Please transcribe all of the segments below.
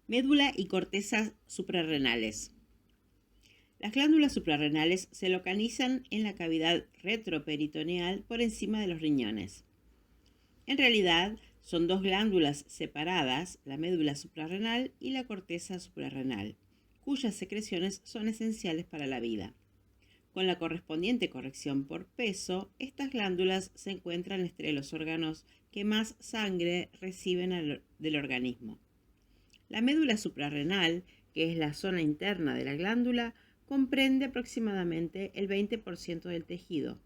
Médula y corteza suprarrenales. Las glándulas suprarrenales se localizan en la cavidad retroperitoneal por encima de los riñones. En realidad, son dos glándulas separadas, la médula suprarrenal y la corteza suprarrenal, cuyas secreciones son esenciales para la vida. Con la correspondiente corrección por peso, estas glándulas se encuentran entre los órganos que más sangre reciben del organismo. La médula suprarrenal, que es la zona interna de la glándula, comprende aproximadamente el 20% del tejido.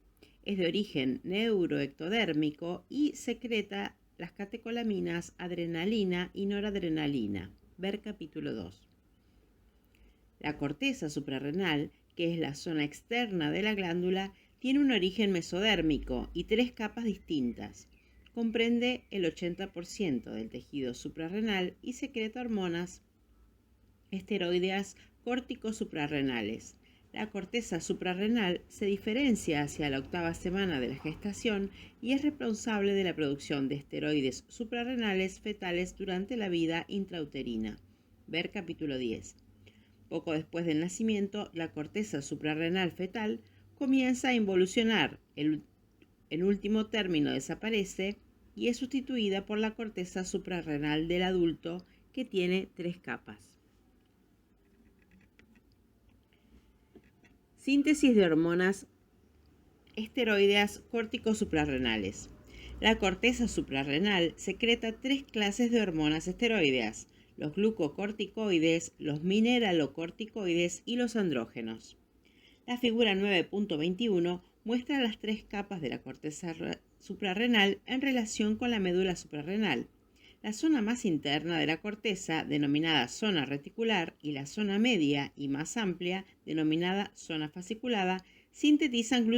Es de origen neuroectodérmico y secreta las catecolaminas adrenalina y noradrenalina. Ver capítulo 2. La corteza suprarrenal, que es la zona externa de la glándula, tiene un origen mesodérmico y tres capas distintas. Comprende el 80% del tejido suprarrenal y secreta hormonas esteroideas córtico-suprarrenales. La corteza suprarrenal se diferencia hacia la 8ª semana de la gestación y es responsable de la producción de esteroides suprarrenales fetales durante la vida intrauterina. Ver capítulo 10. Poco después del nacimiento, la corteza suprarrenal fetal comienza a involucionar. En último término desaparece y es sustituida por la corteza suprarrenal del adulto, que tiene tres capas. Síntesis de hormonas esteroideas córtico-suprarrenales. La corteza suprarrenal secreta tres clases de hormonas esteroideas: los glucocorticoides, los mineralocorticoides y los andrógenos. La figura 9.21 muestra las tres capas de la corteza suprarrenal en relación con la médula suprarrenal. La zona más interna de la corteza, denominada zona reticular, y la zona media y más amplia, denominada zona fasciculada, sintetizan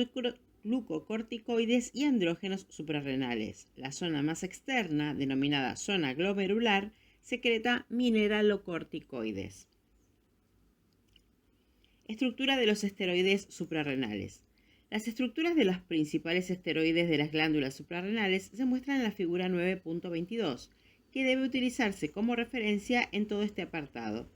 glucocorticoides y andrógenos suprarrenales. La zona más externa, denominada zona glomerular, secreta mineralocorticoides. Estructura de los esteroides suprarrenales. Las estructuras de los principales esteroides de las glándulas suprarrenales se muestran en la figura 9.22, que debe utilizarse como referencia en todo este apartado.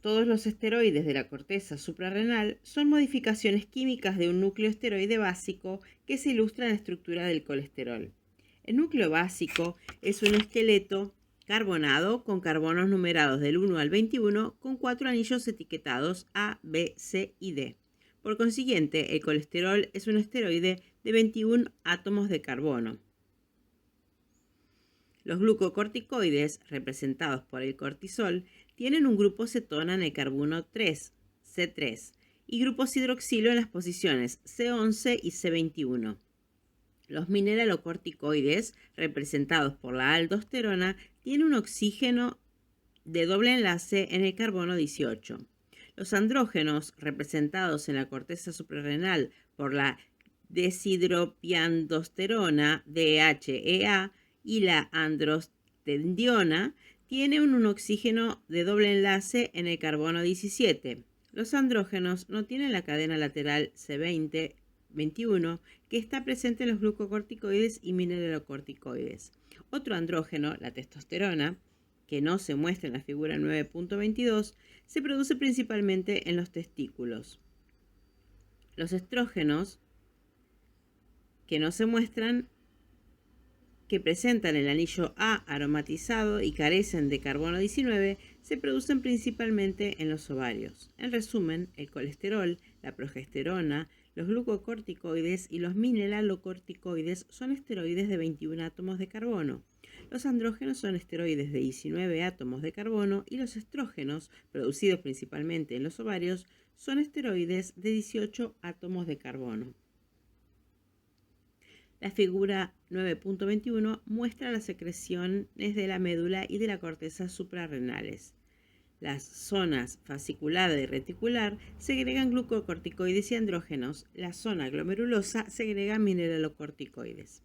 Todos los esteroides de la corteza suprarrenal son modificaciones químicas de un núcleo esteroide básico que se ilustra en la estructura del colesterol. El núcleo básico es un esqueleto carbonado con carbonos numerados del 1 al 21 con 4 anillos etiquetados A, B, C y D. Por consiguiente, el colesterol es un esteroide de 21 átomos de carbono. Los glucocorticoides, representados por el cortisol, tienen un grupo cetona en el carbono 3, C3, y grupos hidroxilo en las posiciones C11 y C21. Los mineralocorticoides, representados por la aldosterona, tienen un oxígeno de doble enlace en el carbono 18. Los andrógenos, representados en la corteza suprarrenal por la deshidropiandosterona, DHEA, y la androstendiona, tienen un oxígeno de doble enlace en el carbono 17. Los andrógenos no tienen la cadena lateral C20-21 que está presente en los glucocorticoides y mineralocorticoides. Otro andrógeno, la testosterona, que no se muestra en la figura 9.22, se produce principalmente en los testículos. Los estrógenos, que no se muestran, que presentan el anillo A aromatizado y carecen de carbono 19, se producen principalmente en los ovarios. En resumen, el colesterol, la progesterona, los glucocorticoides y los mineralocorticoides son esteroides de 21 átomos de carbono. Los andrógenos son esteroides de 19 átomos de carbono y los estrógenos, producidos principalmente en los ovarios, son esteroides de 18 átomos de carbono. La figura 9.21 muestra las secreciones de la médula y de la corteza suprarrenales. Las zonas fasciculada y reticular segregan glucocorticoides y andrógenos. La zona glomerulosa segrega mineralocorticoides.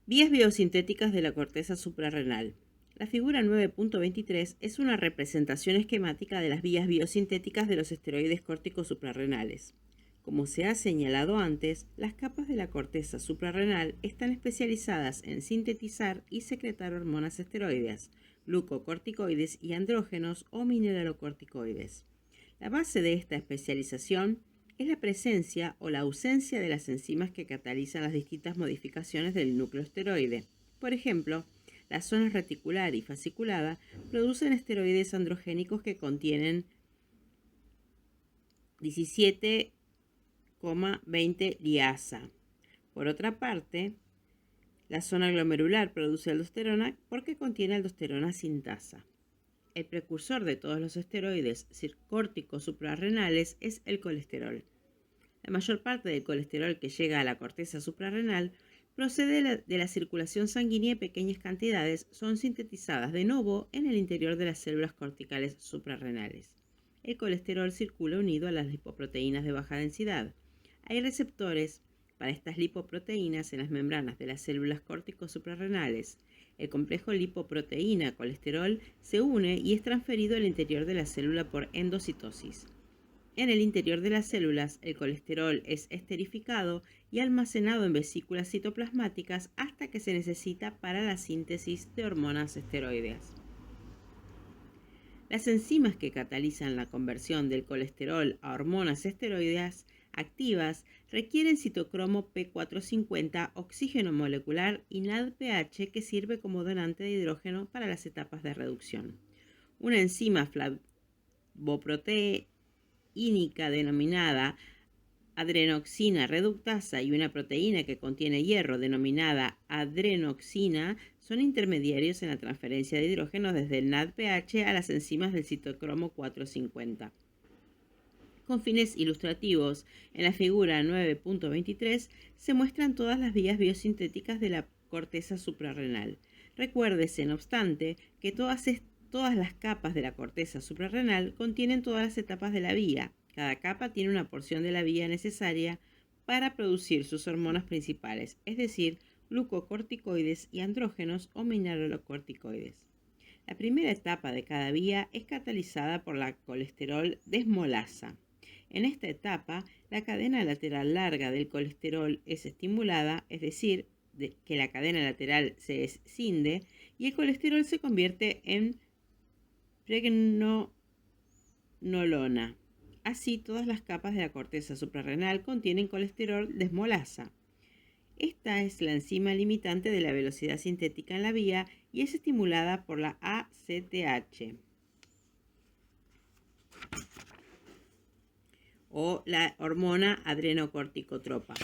Vías biosintéticas de la corteza suprarrenal. La figura 9.23 es una representación esquemática de las vías biosintéticas de los esteroides córtico suprarrenales. Como se ha señalado antes, las capas de la corteza suprarrenal están especializadas en sintetizar y secretar hormonas esteroideas, glucocorticoides y andrógenos o mineralocorticoides. La base de esta especialización es la presencia o la ausencia de las enzimas que catalizan las distintas modificaciones del núcleo esteroide. Por ejemplo, las zonas reticular y fasciculada producen esteroides androgénicos que contienen 17,20 liasa. Por otra parte, la zona glomerular produce aldosterona porque contiene aldosterona sintasa. El precursor de todos los esteroides córticos suprarrenales es el colesterol. La mayor parte del colesterol que llega a la corteza suprarrenal procede de la circulación sanguínea y pequeñas cantidades son sintetizadas de nuevo en el interior de las células corticales suprarrenales. El colesterol circula unido a las lipoproteínas de baja densidad. Hay receptores para estas lipoproteínas en las membranas de las células córticos suprarrenales. El complejo lipoproteína-colesterol se une y es transferido al interior de la célula por endocitosis. En el interior de las células, el colesterol es esterificado y almacenado en vesículas citoplasmáticas hasta que se necesita para la síntesis de hormonas esteroideas. Las enzimas que catalizan la conversión del colesterol a hormonas esteroideas activas requieren citocromo P450, oxígeno molecular y NADPH que sirve como donante de hidrógeno para las etapas de reducción. Una enzima flavoproteínica denominada adrenoxina reductasa y una proteína que contiene hierro denominada adrenoxina son intermediarios en la transferencia de hidrógeno desde el NADPH a las enzimas del citocromo 450. Con fines ilustrativos, en la figura 9.23 se muestran todas las vías biosintéticas de la corteza suprarrenal. Recuérdese, no obstante, que todas las capas de la corteza suprarrenal contienen todas las etapas de la vía. Cada capa tiene una porción de la vía necesaria para producir sus hormonas principales, es decir, glucocorticoides y andrógenos o mineralocorticoides. La primera etapa de cada vía es catalizada por la colesterol desmolasa. En esta etapa, la cadena lateral larga del colesterol es estimulada, es decir, que la cadena lateral se escinde y el colesterol se convierte en pregnenolona. Así, todas las capas de la corteza suprarrenal contienen colesterol desmolasa. Esta es la enzima limitante de la velocidad sintética en la vía y es estimulada por la ACTH o la hormona adrenocorticotropa.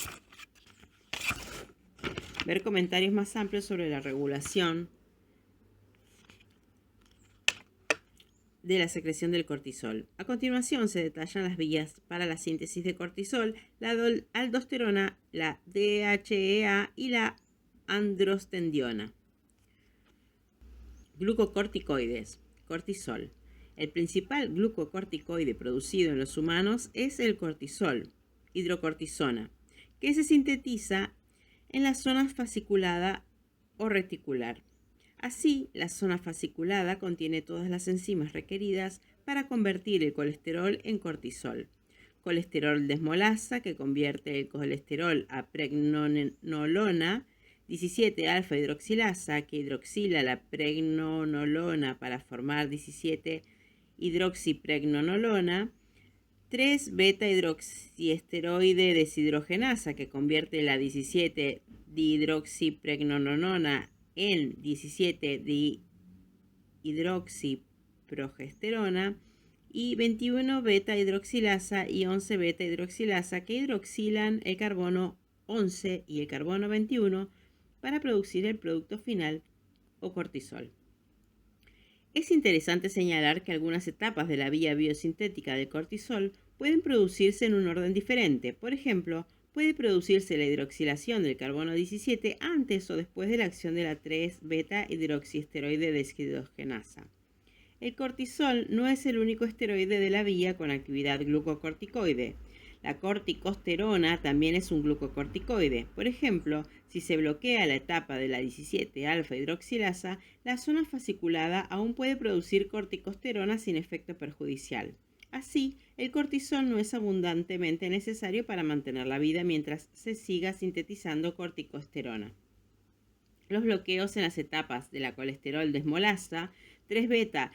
Ver comentarios más amplios sobre la regulación de la secreción del cortisol. A continuación se detallan las vías para la síntesis de cortisol, la aldosterona, la DHEA y la androstendiona. Glucocorticoides. Cortisol. El principal glucocorticoide producido en los humanos es el cortisol, hidrocortisona, que se sintetiza en la zona fasciculada o reticular. Así, la zona fasciculada contiene todas las enzimas requeridas para convertir el colesterol en cortisol. Colesterol desmolasa, que convierte el colesterol a pregnenolona, 17-alfa-hidroxilasa, que hidroxila la pregnenolona para formar 17-hidroxipregnenolona, 3-beta-hidroxiesteroide deshidrogenasa, que convierte la 17-dihidroxipregnenolona en 17-dihidroxiprogesterona y 21-beta-hidroxilasa y 11-beta-hidroxilasa que hidroxilan el carbono 11 y el carbono 21 para producir el producto final o cortisol. Es interesante señalar que algunas etapas de la vía biosintética del cortisol pueden producirse en un orden diferente. Por ejemplo, puede producirse la hidroxilación del carbono 17 antes o después de la acción de la 3-beta-hidroxiesteroide deshidrogenasa. El cortisol no es el único esteroide de la vía con actividad glucocorticoide. La corticosterona también es un glucocorticoide. Por ejemplo, si se bloquea la etapa de la 17-alfa-hidroxilasa, la zona fasciculada aún puede producir corticosterona sin efecto perjudicial. Así, el cortisol no es abundantemente necesario para mantener la vida mientras se siga sintetizando corticosterona. Los bloqueos en las etapas de la colesterol desmolasa, 3-beta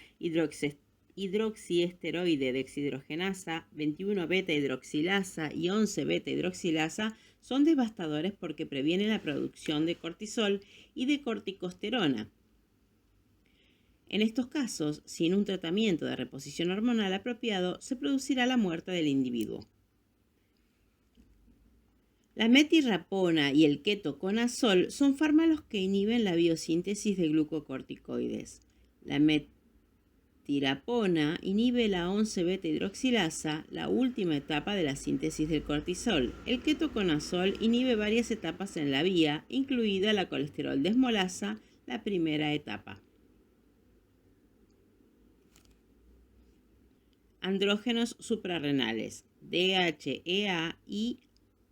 hidroxiesteroide deshidrogenasa, 21-beta hidroxilasa y 11-beta hidroxilasa son devastadores porque previenen la producción de cortisol y de corticosterona. En estos casos, sin un tratamiento de reposición hormonal apropiado, se producirá la muerte del individuo. La metilrapona y el ketoconazol son fármacos que inhiben la biosíntesis de glucocorticoides. La metilrapona inhibe la 11-beta hidroxilasa, la última etapa de la síntesis del cortisol. El ketoconazol inhibe varias etapas en la vía, incluida la colesterol desmolasa, la primera etapa. Andrógenos suprarrenales, DHEA y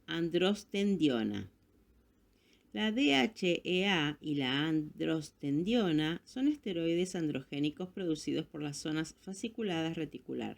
androstendiona. La DHEA y la androstendiona son esteroides androgénicos producidos por las zonas fasciculadas reticular.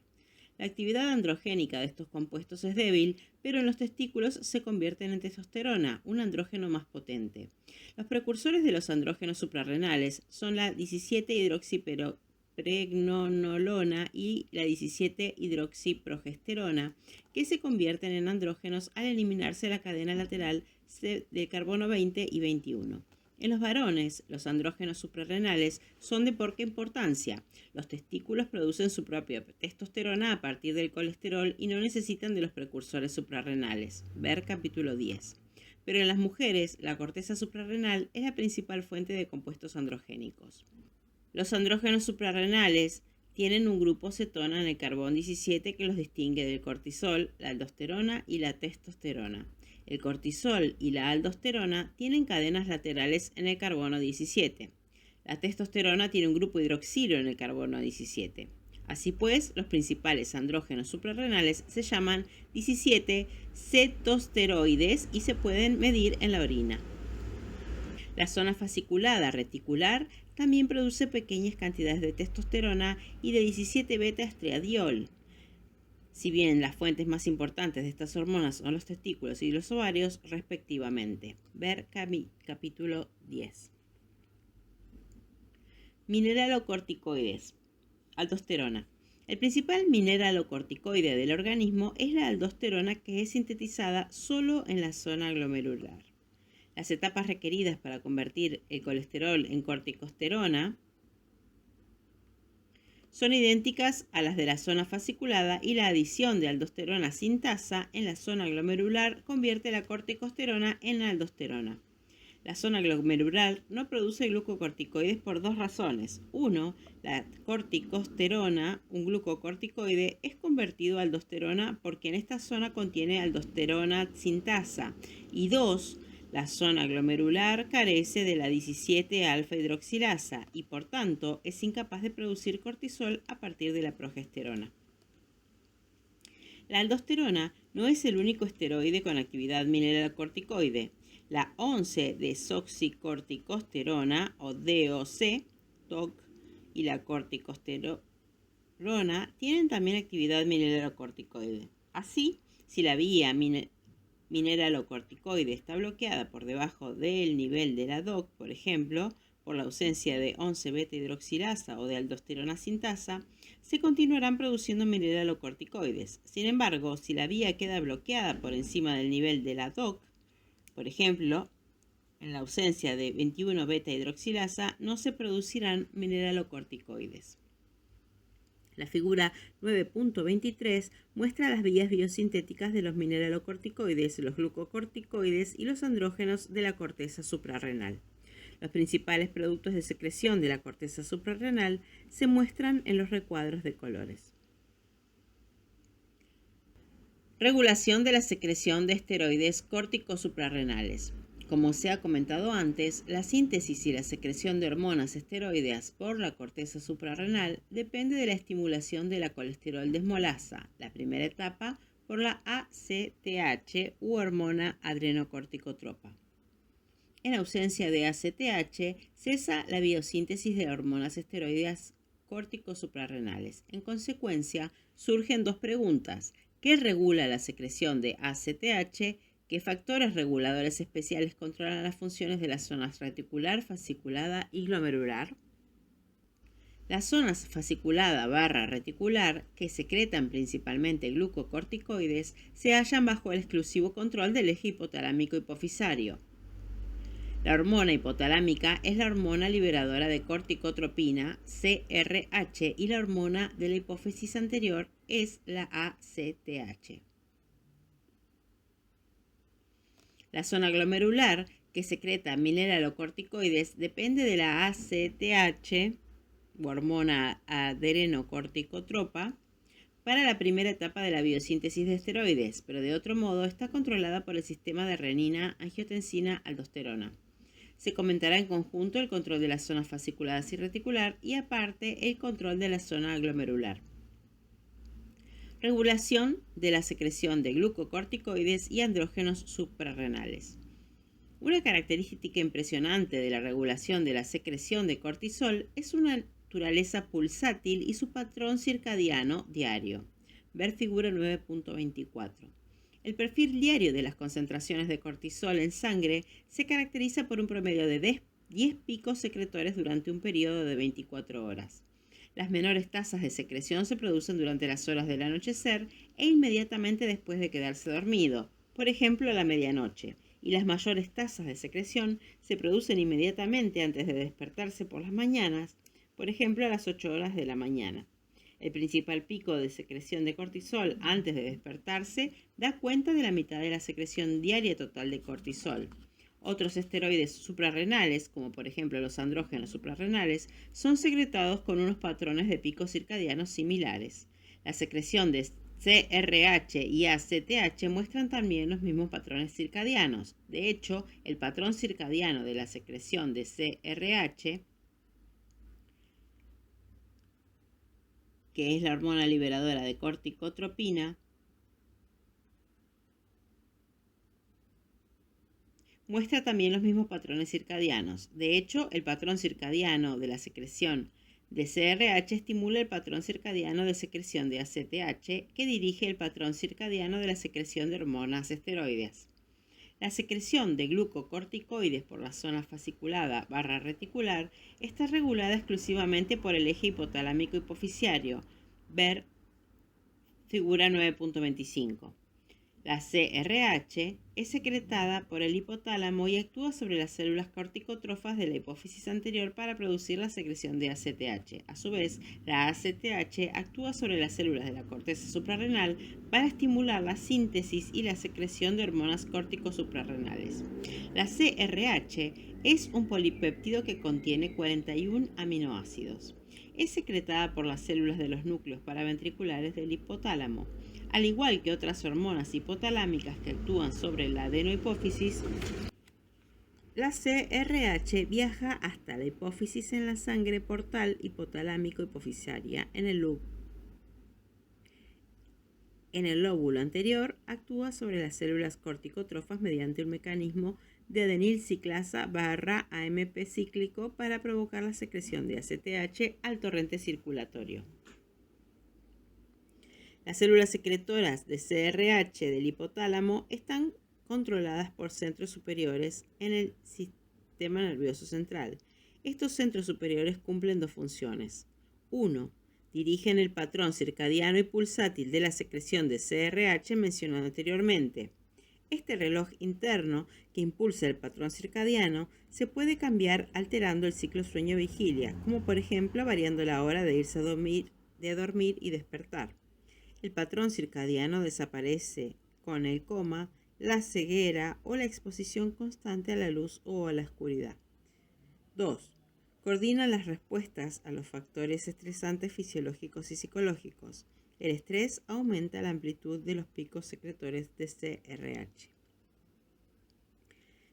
La actividad androgénica de estos compuestos es débil, pero en los testículos se convierten en testosterona, un andrógeno más potente. Los precursores de los andrógenos suprarrenales son la 17-hidroxipregnonolona y la 17-hidroxiprogesterona, que se convierten en andrógenos al eliminarse la cadena lateral de carbono 20 y 21. En los varones, los andrógenos suprarrenales son de poca importancia. Los testículos producen su propia testosterona a partir del colesterol y no necesitan de los precursores suprarrenales. Ver capítulo 10. Pero en las mujeres, la corteza suprarrenal es la principal fuente de compuestos androgénicos. Los andrógenos suprarrenales tienen un grupo cetona en el carbón 17 que los distingue del cortisol, la aldosterona y la testosterona. El cortisol y la aldosterona tienen cadenas laterales en el carbono 17. La testosterona tiene un grupo hidroxilo en el carbono 17. Así pues, los principales andrógenos suprarrenales se llaman 17-cetosteroides y se pueden medir en la orina. La zona fasciculada reticular también produce pequeñas cantidades de testosterona y de 17-beta-estradiol. Si bien las fuentes más importantes de estas hormonas son los testículos y los ovarios, respectivamente. Ver capítulo 10. Mineralocorticoides. Aldosterona. El principal mineralocorticoide del organismo es la aldosterona, que es sintetizada solo en la zona glomerular. Las etapas requeridas para convertir el colesterol en corticosterona son idénticas a las de la zona fasciculada y la adición de aldosterona sintasa en la zona glomerular convierte la corticosterona en aldosterona. La zona glomerular no produce glucocorticoides por dos razones. 1. La corticosterona, un glucocorticoide, es convertido a aldosterona porque en esta zona contiene aldosterona sintasa. Y 2. La zona glomerular carece de la 17-alfa-hidroxilasa y por tanto es incapaz de producir cortisol a partir de la progesterona. La aldosterona no es el único esteroide con actividad mineralocorticoide. La 11-desoxicorticosterona o DOC, TOC, y la corticosterona tienen también actividad mineralocorticoide. Así, si la vía mineralocorticoide está bloqueada por debajo del nivel de la DOC, por ejemplo, por la ausencia de 11-beta-hidroxilasa o de aldosterona sintasa, se continuarán produciendo mineralocorticoides. Sin embargo, si la vía queda bloqueada por encima del nivel de la DOC, por ejemplo, en la ausencia de 21-beta-hidroxilasa, no se producirán mineralocorticoides. La figura 9.23 muestra las vías biosintéticas de los mineralocorticoides, los glucocorticoides y los andrógenos de la corteza suprarrenal. Los principales productos de secreción de la corteza suprarrenal se muestran en los recuadros de colores. Regulación de la secreción de esteroides corticosuprarrenales. Como se ha comentado antes, la síntesis y la secreción de hormonas esteroideas por la corteza suprarrenal depende de la estimulación de la colesterol desmolasa, la primera etapa, por la ACTH u hormona adrenocorticotropa. En ausencia de ACTH, cesa la biosíntesis de hormonas esteroideas córticos suprarrenales. En consecuencia, surgen dos preguntas. ¿Qué regula la secreción de ACTH? ¿Qué factores reguladores especiales controlan las funciones de las zonas reticular, fasciculada y glomerular? Las zonas fasciculada / reticular, que secretan principalmente glucocorticoides, se hallan bajo el exclusivo control del eje hipotalámico hipofisario. La hormona hipotalámica es la hormona liberadora de corticotropina, CRH, y la hormona de la hipófisis anterior es la ACTH. La zona glomerular, que secreta mineralocorticoides, depende de la ACTH, hormona adrenocorticotropa, para la primera etapa de la biosíntesis de esteroides, pero de otro modo está controlada por el sistema de renina, angiotensina, aldosterona. Se comentará en conjunto el control de las zonas fasciculadas y reticular y aparte el control de la zona glomerular. Regulación de la secreción de glucocorticoides y andrógenos suprarrenales. Una característica impresionante de la regulación de la secreción de cortisol es su naturaleza pulsátil y su patrón circadiano diario. Ver figura 9.24. El perfil diario de las concentraciones de cortisol en sangre se caracteriza por un promedio de 10 picos secretores durante un periodo de 24 horas. Las menores tasas de secreción se producen durante las horas del anochecer e inmediatamente después de quedarse dormido, por ejemplo a la medianoche, y las mayores tasas de secreción se producen inmediatamente antes de despertarse por las mañanas, por ejemplo a las 8 horas de la mañana. El principal pico de secreción de cortisol antes de despertarse da cuenta de la mitad de la secreción diaria total de cortisol. Otros esteroides suprarrenales, como por ejemplo los andrógenos suprarrenales, son secretados con unos patrones de picos circadianos similares. La secreción de CRH y ACTH muestran también los mismos patrones circadianos. De hecho, el patrón circadiano de la secreción de CRH, que es la hormona liberadora de corticotropina, muestra también los mismos patrones circadianos. De hecho, el patrón circadiano de la secreción de CRH estimula el patrón circadiano de secreción de ACTH, que dirige el patrón circadiano de la secreción de hormonas esteroides. La secreción de glucocorticoides por la zona fasciculada / reticular está regulada exclusivamente por el eje hipotalámico hipoficiario. Ver figura 9.25. La CRH es secretada por el hipotálamo y actúa sobre las células corticotrofas de la hipófisis anterior para producir la secreción de ACTH. A su vez, la ACTH actúa sobre las células de la corteza suprarrenal para estimular la síntesis y la secreción de hormonas córtico-suprarrenales. La CRH es un polipéptido que contiene 41 aminoácidos. Es secretada por las células de los núcleos paraventriculares del hipotálamo. Al igual que otras hormonas hipotalámicas que actúan sobre la adenohipófisis, la CRH viaja hasta la hipófisis en la sangre portal hipotalámico-hipofisaria. En el lóbulo anterior actúa sobre las células corticotrofas mediante un mecanismo de adenilciclasa / AMP cíclico para provocar la secreción de ACTH al torrente circulatorio. Las células secretoras de CRH del hipotálamo están controladas por centros superiores en el sistema nervioso central. Estos centros superiores cumplen dos funciones. 1. Dirigen el patrón circadiano y pulsátil de la secreción de CRH mencionado anteriormente. Este reloj interno que impulsa el patrón circadiano se puede cambiar alterando el ciclo sueño-vigilia, como por ejemplo variando la hora de irse a dormir y despertar. El patrón circadiano desaparece con el coma, la ceguera o la exposición constante a la luz o a la oscuridad. 2. Coordina las respuestas a los factores estresantes fisiológicos y psicológicos. El estrés aumenta la amplitud de los picos secretores de CRH.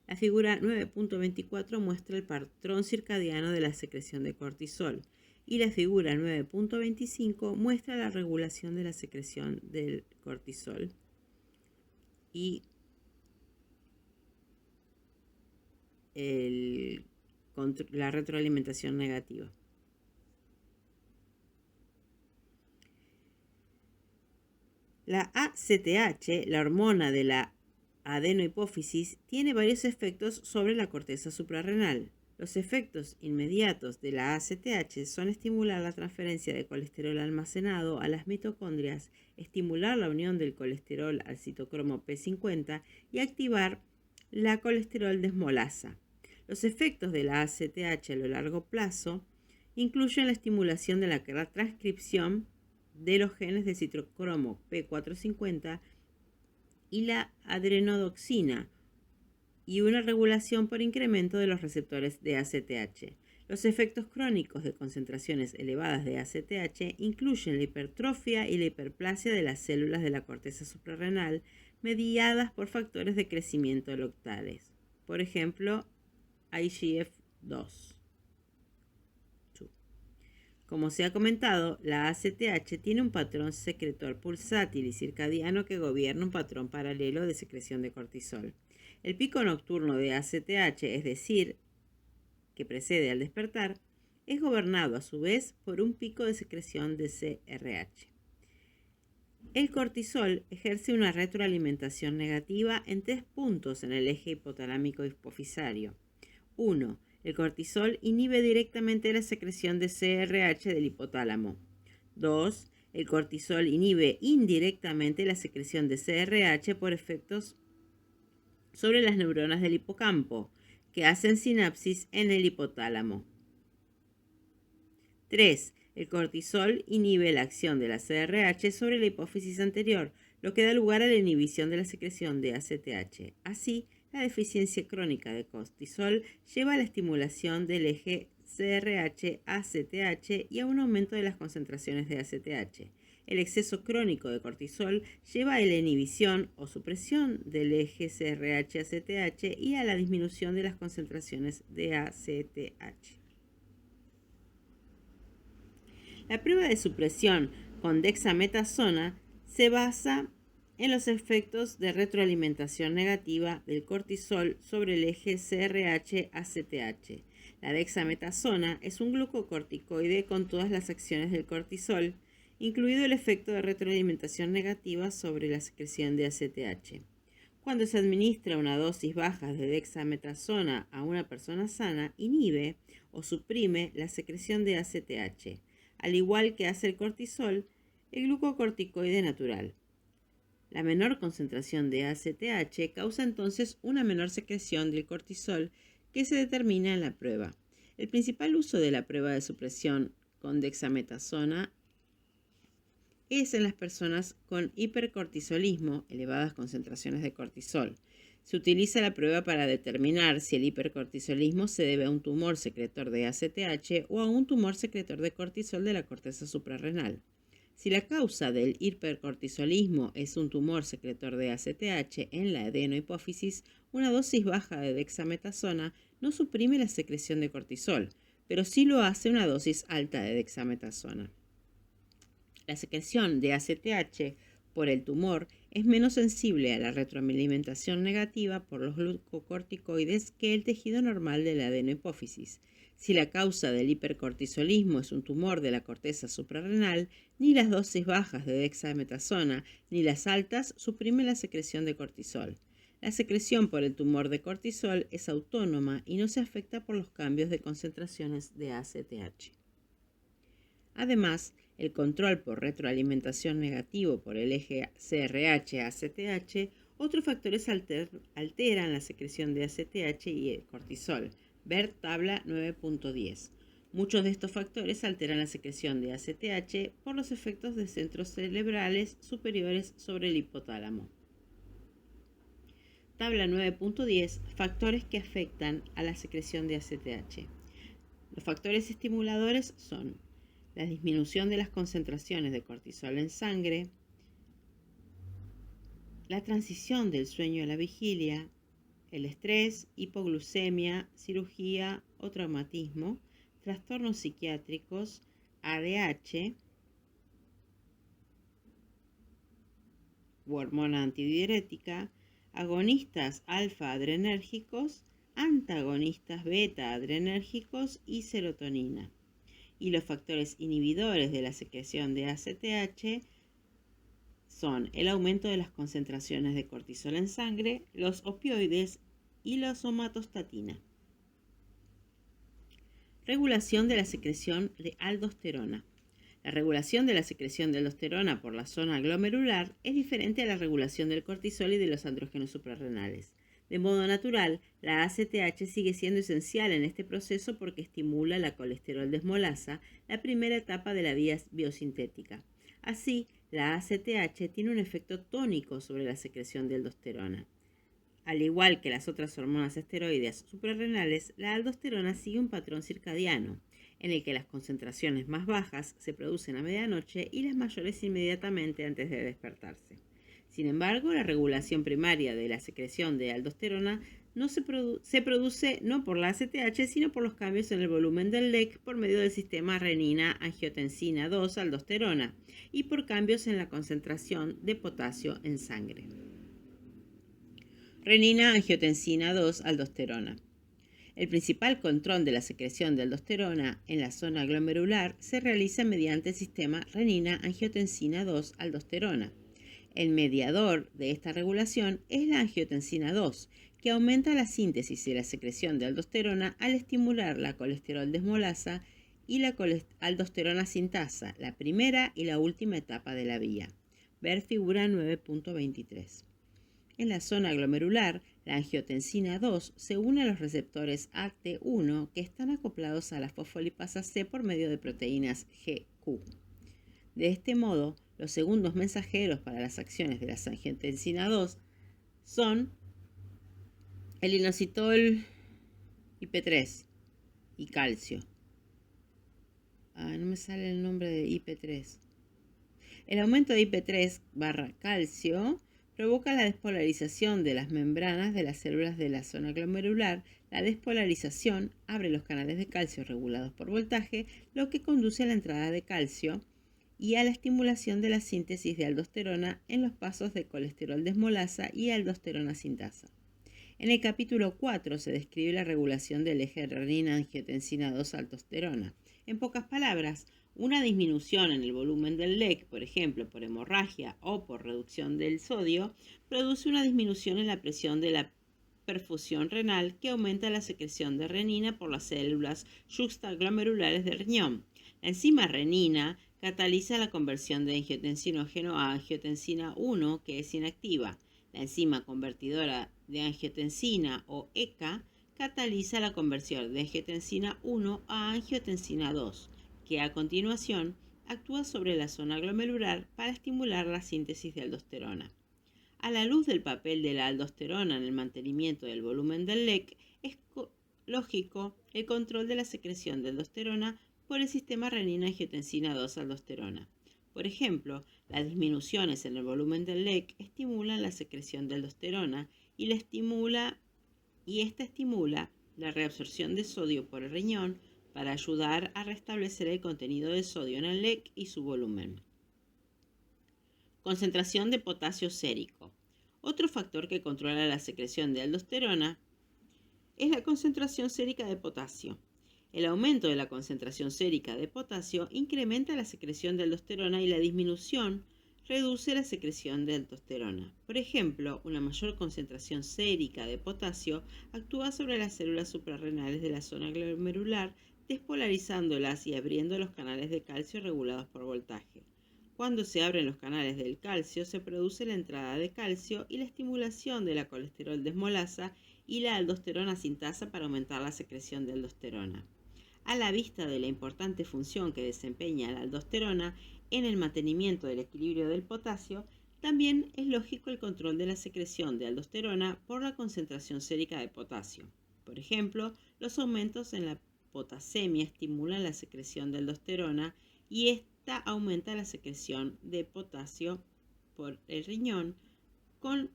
La figura 9.24 muestra el patrón circadiano de la secreción de cortisol. Y la figura 9.25 muestra la regulación de la secreción del cortisol y la retroalimentación negativa. La ACTH, la hormona de la adenohipófisis, tiene varios efectos sobre la corteza suprarrenal. Los efectos inmediatos de la ACTH son estimular la transferencia de colesterol almacenado a las mitocondrias, estimular la unión del colesterol al citocromo P50 y activar la colesterol desmolasa. Los efectos de la ACTH a lo largo plazo incluyen la estimulación de la transcripción de los genes de citocromo P450 y la adrenodoxina, y una regulación por incremento de los receptores de ACTH. Los efectos crónicos de concentraciones elevadas de ACTH incluyen la hipertrofia y la hiperplasia de las células de la corteza suprarrenal mediadas por factores de crecimiento locales, por ejemplo, IGF-2. Como se ha comentado, la ACTH tiene un patrón secretor pulsátil y circadiano que gobierna un patrón paralelo de secreción de cortisol. El pico nocturno de ACTH, es decir, que precede al despertar, es gobernado a su vez por un pico de secreción de CRH. El cortisol ejerce una retroalimentación negativa en 3 puntos en el eje hipotalámico hipofisario. 1. El cortisol inhibe directamente la secreción de CRH del hipotálamo. 2. El cortisol inhibe indirectamente la secreción de CRH por efectos sobre las neuronas del hipocampo, que hacen sinapsis en el hipotálamo. 3. El cortisol inhibe la acción de la CRH sobre la hipófisis anterior, lo que da lugar a la inhibición de la secreción de ACTH. Así, la deficiencia crónica de cortisol lleva a la estimulación del eje CRH-ACTH y a un aumento de las concentraciones de ACTH. El exceso crónico de cortisol lleva a la inhibición o supresión del eje CRH-ACTH y a la disminución de las concentraciones de ACTH. La prueba de supresión con dexametasona se basa en los efectos de retroalimentación negativa del cortisol sobre el eje CRH-ACTH. La dexametasona es un glucocorticoide con todas las acciones del cortisol, incluido el efecto de retroalimentación negativa sobre la secreción de ACTH. Cuando se administra una dosis baja de dexametasona a una persona sana, inhibe o suprime la secreción de ACTH, al igual que hace el cortisol, el glucocorticoide natural. La menor concentración de ACTH causa entonces una menor secreción del cortisol que se determina en la prueba. El principal uso de la prueba de supresión con dexametasona es en las personas con hipercortisolismo, elevadas concentraciones de cortisol. Se utiliza la prueba para determinar si el hipercortisolismo se debe a un tumor secretor de ACTH o a un tumor secretor de cortisol de la corteza suprarrenal. Si la causa del hipercortisolismo es un tumor secretor de ACTH en la adenohipófisis, una dosis baja de dexametasona no suprime la secreción de cortisol, pero sí lo hace una dosis alta de dexametasona. La secreción de ACTH por el tumor es menos sensible a la retroalimentación negativa por los glucocorticoides que el tejido normal de la adenohipófisis. Si la causa del hipercortisolismo es un tumor de la corteza suprarrenal, ni las dosis bajas de dexametasona ni las altas suprimen la secreción de cortisol. La secreción por el tumor de cortisol es autónoma y no se afecta por los cambios de concentraciones de ACTH. Además, el control por retroalimentación negativo por el eje CRH-ACTH, otros factores alteran la secreción de ACTH y el cortisol. Ver tabla 9.10. Muchos de estos factores alteran la secreción de ACTH por los efectos de centros cerebrales superiores sobre el hipotálamo. Tabla 9.10. Factores que afectan a la secreción de ACTH. Los factores estimuladores son la disminución de las concentraciones de cortisol en sangre, la transición del sueño a la vigilia, el estrés, hipoglucemia, cirugía o traumatismo, trastornos psiquiátricos, ADH, u hormona antidiurética, agonistas alfa-adrenérgicos, antagonistas beta-adrenérgicos y serotonina. Y los factores inhibidores de la secreción de ACTH son el aumento de las concentraciones de cortisol en sangre, los opioides y la somatostatina. Regulación de la secreción de aldosterona. La regulación de la secreción de aldosterona por la zona glomerular es diferente a la regulación del cortisol y de los andrógenos suprarrenales. De modo natural, la ACTH sigue siendo esencial en este proceso porque estimula la colesterol desmolasa, la primera etapa de la vía biosintética. Así, la ACTH tiene un efecto tónico sobre la secreción de aldosterona. Al igual que las otras hormonas esteroideas suprarrenales, la aldosterona sigue un patrón circadiano, en el que las concentraciones más bajas se producen a medianoche y las mayores inmediatamente antes de despertarse. Sin embargo, la regulación primaria de la secreción de aldosterona se produce no por la ACTH, sino por los cambios en el volumen del LEC por medio del sistema renina-angiotensina 2-aldosterona y por cambios en la concentración de potasio en sangre. Renina-angiotensina 2-aldosterona. El principal control de la secreción de aldosterona en la zona glomerular se realiza mediante el sistema renina-angiotensina 2-aldosterona. El mediador de esta regulación es la angiotensina 2, que aumenta la síntesis y la secreción de aldosterona al estimular la colesterol desmolasa y la aldosterona sintasa, la primera y la última etapa de la vía. Ver figura 9.23. En la zona glomerular, la angiotensina 2 se une a los receptores AT1 que están acoplados a la fosfolipasa C por medio de proteínas GQ. De este modo, los segundos mensajeros para las acciones de la angiotensina 2 son el inositol IP3 y calcio. No me sale el nombre de IP3. El aumento de IP3/calcio provoca la despolarización de las membranas de las células de la zona glomerular. La despolarización abre los canales de calcio regulados por voltaje, lo que conduce a la entrada de calcio y a la estimulación de la síntesis de aldosterona en los pasos de colesterol desmolasa y aldosterona sintasa. En el capítulo 4 se describe la regulación del eje renina-angiotensina 2-aldosterona. En pocas palabras, una disminución en el volumen del LEC, por ejemplo, por hemorragia o por reducción del sodio, produce una disminución en la presión de la perfusión renal que aumenta la secreción de renina por las células yuxtaglomerulares del riñón. La enzima renina cataliza la conversión de angiotensinógeno a angiotensina 1, que es inactiva. La enzima convertidora de angiotensina o ECA cataliza la conversión de angiotensina 1 a angiotensina 2, que a continuación actúa sobre la zona glomerular para estimular la síntesis de aldosterona. A la luz del papel de la aldosterona en el mantenimiento del volumen del LEC, es lógico el control de la secreción de aldosterona por el sistema renina-angiotensina 2-aldosterona. Por ejemplo, las disminuciones en el volumen del LEC estimulan la secreción de aldosterona y esta estimula la reabsorción de sodio por el riñón para ayudar a restablecer el contenido de sodio en el LEC y su volumen. Concentración de potasio sérico. Otro factor que controla la secreción de aldosterona es la concentración sérica de potasio. El aumento de la concentración sérica de potasio incrementa la secreción de aldosterona y la disminución reduce la secreción de aldosterona. Por ejemplo, una mayor concentración sérica de potasio actúa sobre las células suprarrenales de la zona glomerular, despolarizándolas y abriendo los canales de calcio regulados por voltaje. Cuando se abren los canales del calcio, se produce la entrada de calcio y la estimulación de la colesterol desmolasa y la aldosterona sintasa para aumentar la secreción de aldosterona. A la vista de la importante función que desempeña la aldosterona en el mantenimiento del equilibrio del potasio, también es lógico el control de la secreción de aldosterona por la concentración sérica de potasio. Por ejemplo, los aumentos en la potasemia estimulan la secreción de aldosterona y esta aumenta la secreción de potasio por el riñón, con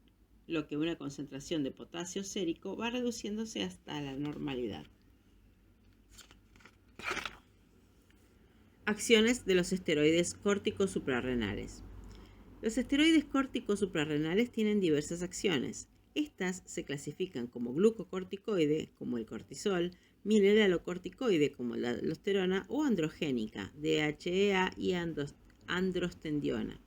lo que una concentración de potasio sérico va reduciéndose hasta la normalidad. Acciones de los esteroides córticos suprarrenales. Los esteroides córticos suprarrenales tienen diversas acciones. Estas se clasifican como glucocorticoide, como el cortisol, mineralocorticoide, como la aldosterona, o androgénica, DHEA y androstendiona,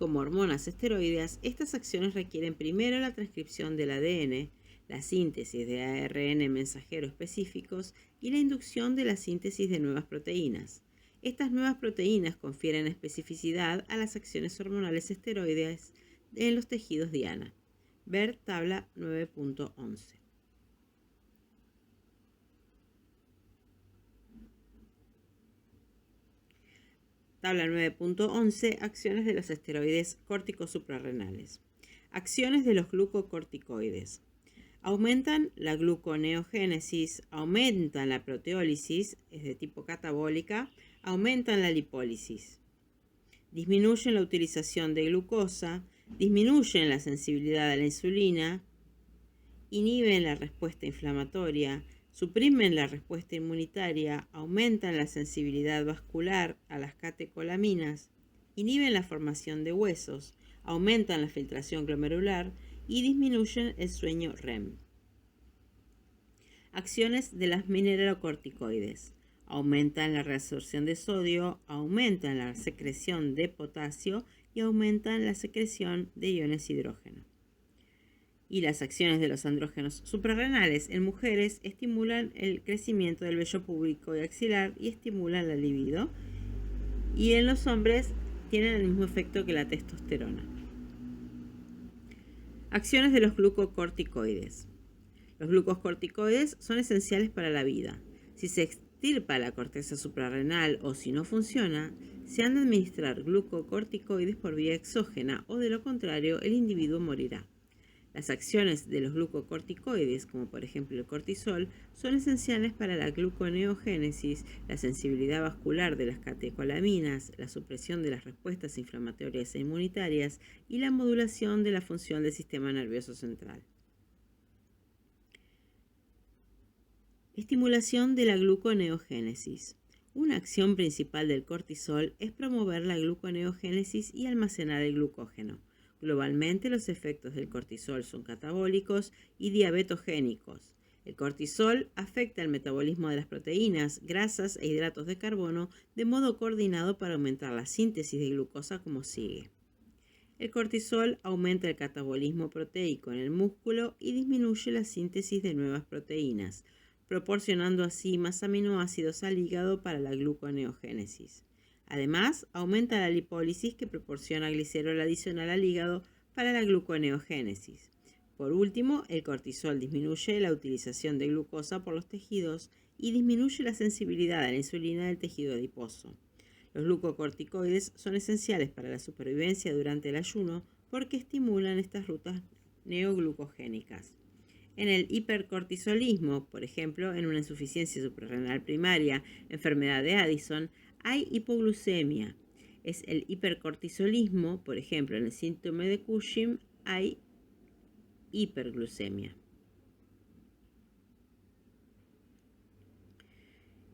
Como hormonas esteroideas, estas acciones requieren primero la transcripción del ADN, la síntesis de ARN mensajero específicos y la inducción de la síntesis de nuevas proteínas. Estas nuevas proteínas confieren especificidad a las acciones hormonales esteroideas en los tejidos diana. Ver tabla 9.11. Tabla 9.11. Acciones de los esteroides córtico-suprarrenales. Acciones de los glucocorticoides. Aumentan la gluconeogénesis, aumentan la proteólisis, es de tipo catabólica, aumentan la lipólisis. Disminuyen la utilización de glucosa, disminuyen la sensibilidad a la insulina, inhiben la respuesta inflamatoria, suprimen la respuesta inmunitaria, aumentan la sensibilidad vascular a las catecolaminas, inhiben la formación de huesos, aumentan la filtración glomerular y disminuyen el sueño REM. Acciones de las mineralocorticoides. Aumentan la reabsorción de sodio, aumentan la secreción de potasio y aumentan la secreción de iones hidrógeno. Y las acciones de los andrógenos suprarrenales en mujeres estimulan el crecimiento del vello púbico y axilar y estimulan la libido. Y en los hombres tienen el mismo efecto que la testosterona. Acciones de los glucocorticoides. Los glucocorticoides son esenciales para la vida. Si se extirpa la corteza suprarrenal o si no funciona, se han de administrar glucocorticoides por vía exógena o de lo contrario el individuo morirá. Las acciones de los glucocorticoides, como por ejemplo el cortisol, son esenciales para la gluconeogénesis, la sensibilidad vascular de las catecolaminas, la supresión de las respuestas inflamatorias e inmunitarias y la modulación de la función del sistema nervioso central. Estimulación de la gluconeogénesis. Una acción principal del cortisol es promover la gluconeogénesis y almacenar el glucógeno. Globalmente, los efectos del cortisol son catabólicos y diabetogénicos. El cortisol afecta el metabolismo de las proteínas, grasas e hidratos de carbono de modo coordinado para aumentar la síntesis de glucosa como sigue. El cortisol aumenta el catabolismo proteico en el músculo y disminuye la síntesis de nuevas proteínas, proporcionando así más aminoácidos al hígado para la gluconeogénesis. Además, aumenta la lipólisis que proporciona glicerol adicional al hígado para la gluconeogénesis. Por último, el cortisol disminuye la utilización de glucosa por los tejidos y disminuye la sensibilidad a la insulina del tejido adiposo. Los glucocorticoides son esenciales para la supervivencia durante el ayuno porque estimulan estas rutas neoglucogénicas. En el hipercortisolismo, por ejemplo, en una insuficiencia suprarrenal primaria, enfermedad de Addison, hay hipoglucemia. Es el hipercortisolismo, por ejemplo, en el síndrome de Cushing hay hiperglucemia.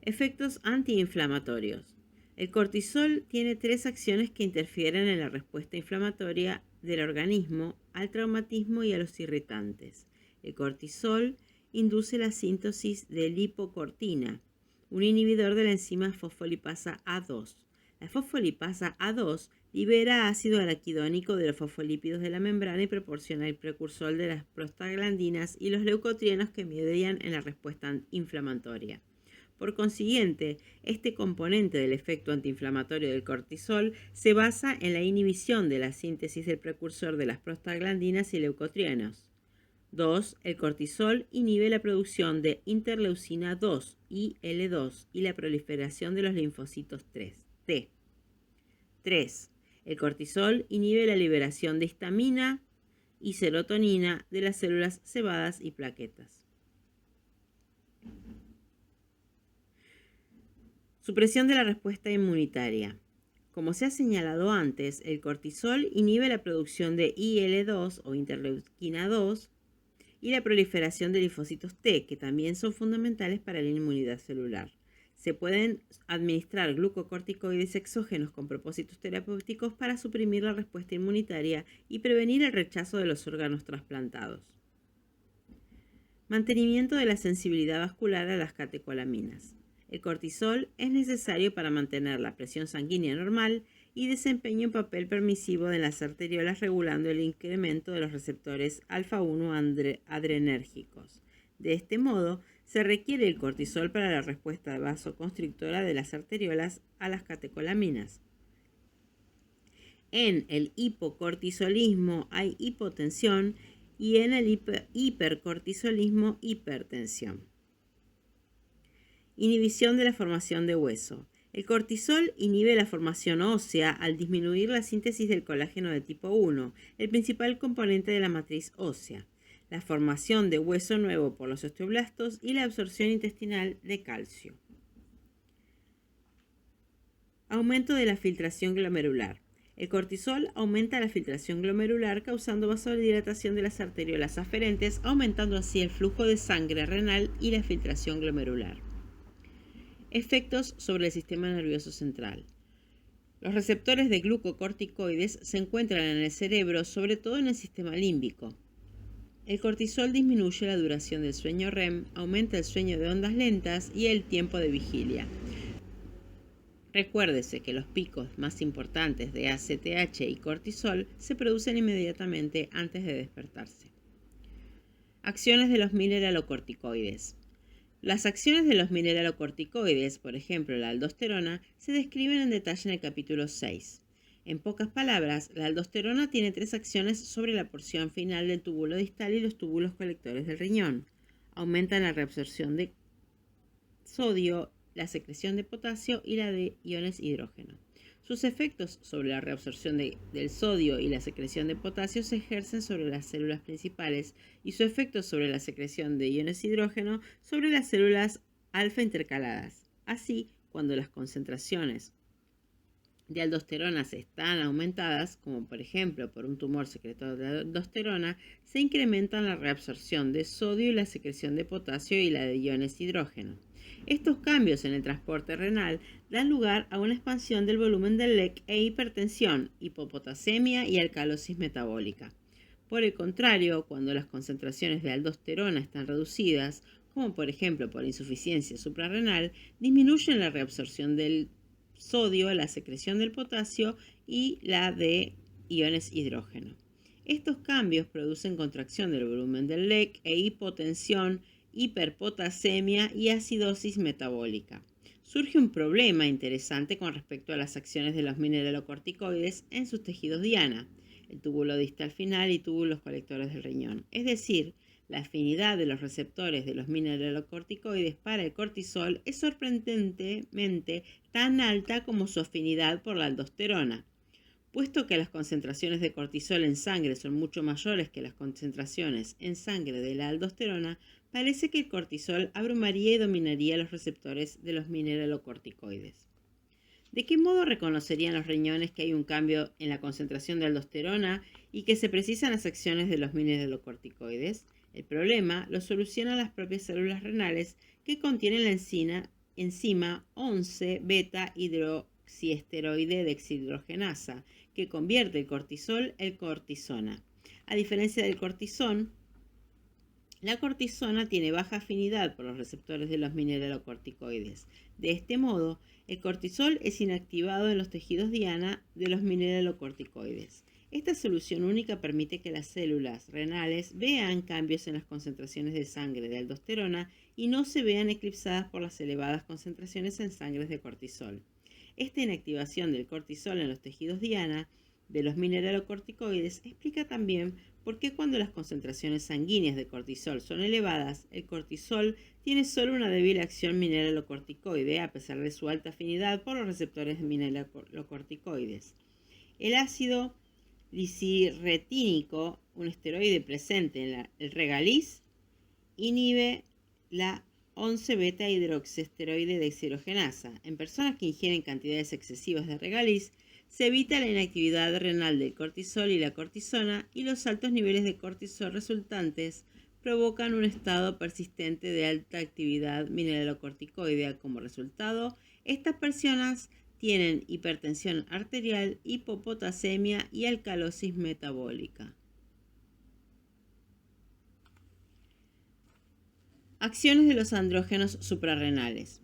Efectos antiinflamatorios. El cortisol tiene 3 acciones que interfieren en la respuesta inflamatoria del organismo al traumatismo y a los irritantes. El cortisol induce la síntesis de lipocortina, un inhibidor de la enzima fosfolipasa A2. La fosfolipasa A2 libera ácido araquidónico de los fosfolípidos de la membrana y proporciona el precursor de las prostaglandinas y los leucotrienos que median en la respuesta inflamatoria. Por consiguiente, este componente del efecto antiinflamatorio del cortisol se basa en la inhibición de la síntesis del precursor de las prostaglandinas y leucotrienos. 2. El cortisol inhibe la producción de interleucina 2, IL-2, y la proliferación de los linfocitos T. 3. El cortisol inhibe la liberación de histamina y serotonina de las células cebadas y plaquetas. Supresión de la respuesta inmunitaria. Como se ha señalado antes, el cortisol inhibe la producción de IL-2 o interleucina 2 y la proliferación de linfocitos T, que también son fundamentales para la inmunidad celular. Se pueden administrar glucocorticoides exógenos con propósitos terapéuticos para suprimir la respuesta inmunitaria y prevenir el rechazo de los órganos trasplantados. Mantenimiento de la sensibilidad vascular a las catecolaminas. El cortisol es necesario para mantener la presión sanguínea normal y desempeña un papel permisivo en las arteriolas regulando el incremento de los receptores alfa-1 adrenérgicos. De este modo, se requiere el cortisol para la respuesta vasoconstrictora de las arteriolas a las catecolaminas. En el hipocortisolismo hay hipotensión y en el hipercortisolismo hipertensión. Inhibición de la formación de hueso. El cortisol inhibe la formación ósea al disminuir la síntesis del colágeno de tipo 1, el principal componente de la matriz ósea, la formación de hueso nuevo por los osteoblastos y la absorción intestinal de calcio. Aumento de la filtración glomerular. El cortisol aumenta la filtración glomerular causando vasodilatación de las arteriolas aferentes, aumentando así el flujo de sangre renal y la filtración glomerular. Efectos sobre el sistema nervioso central. Los receptores de glucocorticoides se encuentran en el cerebro, sobre todo en el sistema límbico. El cortisol disminuye la duración del sueño REM, aumenta el sueño de ondas lentas y el tiempo de vigilia. Recuérdese que los picos más importantes de ACTH y cortisol se producen inmediatamente antes de despertarse. Acciones de los mineralocorticoides. Las acciones de los mineralocorticoides, por ejemplo la aldosterona, se describen en detalle en el capítulo 6. En pocas palabras, la aldosterona tiene 3 acciones sobre la porción final del túbulo distal y los túbulos colectores del riñón. Aumentan la reabsorción de sodio, la secreción de potasio y la de iones hidrógeno. Sus efectos sobre la reabsorción del sodio y la secreción de potasio se ejercen sobre las células principales y su efecto sobre la secreción de iones hidrógeno sobre las células alfa intercaladas. Así, cuando las concentraciones de aldosterona están aumentadas, como por ejemplo por un tumor secretor de aldosterona, se incrementan la reabsorción de sodio y la secreción de potasio y la de iones hidrógeno. Estos cambios en el transporte renal dan lugar a una expansión del volumen del LEC e hipertensión, hipopotasemia y alcalosis metabólica. Por el contrario, cuando las concentraciones de aldosterona están reducidas, como por ejemplo por insuficiencia suprarrenal, disminuyen la reabsorción del sodio, la secreción del potasio y la de iones hidrógeno. Estos cambios producen contracción del volumen del LEC e hipotensión, hiperpotasemia y acidosis metabólica. Surge un problema interesante con respecto a las acciones de los mineralocorticoides en sus tejidos diana, el túbulo distal final y túbulos colectores del riñón. Es decir, la afinidad de los receptores de los mineralocorticoides para el cortisol es sorprendentemente tan alta como su afinidad por la aldosterona. Puesto que las concentraciones de cortisol en sangre son mucho mayores que las concentraciones en sangre de la aldosterona, parece que el cortisol abrumaría y dominaría los receptores de los mineralocorticoides. ¿De qué modo reconocerían los riñones que hay un cambio en la concentración de aldosterona y que se precisan las acciones de los mineralocorticoides? El problema lo solucionan las propias células renales que contienen la enzima 11-beta-hidroxiesteroide deshidrogenasa, que convierte el cortisol en cortisona. A diferencia del cortisón, la cortisona tiene baja afinidad por los receptores de los mineralocorticoides. De este modo, el cortisol es inactivado en los tejidos diana de los mineralocorticoides. Esta solución única permite que las células renales vean cambios en las concentraciones de sangre de aldosterona y no se vean eclipsadas por las elevadas concentraciones en sangre de cortisol. Esta inactivación del cortisol en los tejidos diana de los mineralocorticoides explica también por qué cuando las concentraciones sanguíneas de cortisol son elevadas, el cortisol tiene solo una débil acción mineralocorticoide a pesar de su alta afinidad por los receptores de mineralocorticoides. El ácido lisirretínico, un esteroide presente en el regaliz, inhibe la 11-beta-hidroxiesteroide deshidrogenasa. En personas que ingieren cantidades excesivas de regaliz, se evita la inactividad renal del cortisol y la cortisona, y los altos niveles de cortisol resultantes provocan un estado persistente de alta actividad mineralocorticoidea. Como resultado, estas personas tienen hipertensión arterial, hipopotasemia y alcalosis metabólica. Acciones de los andrógenos suprarrenales.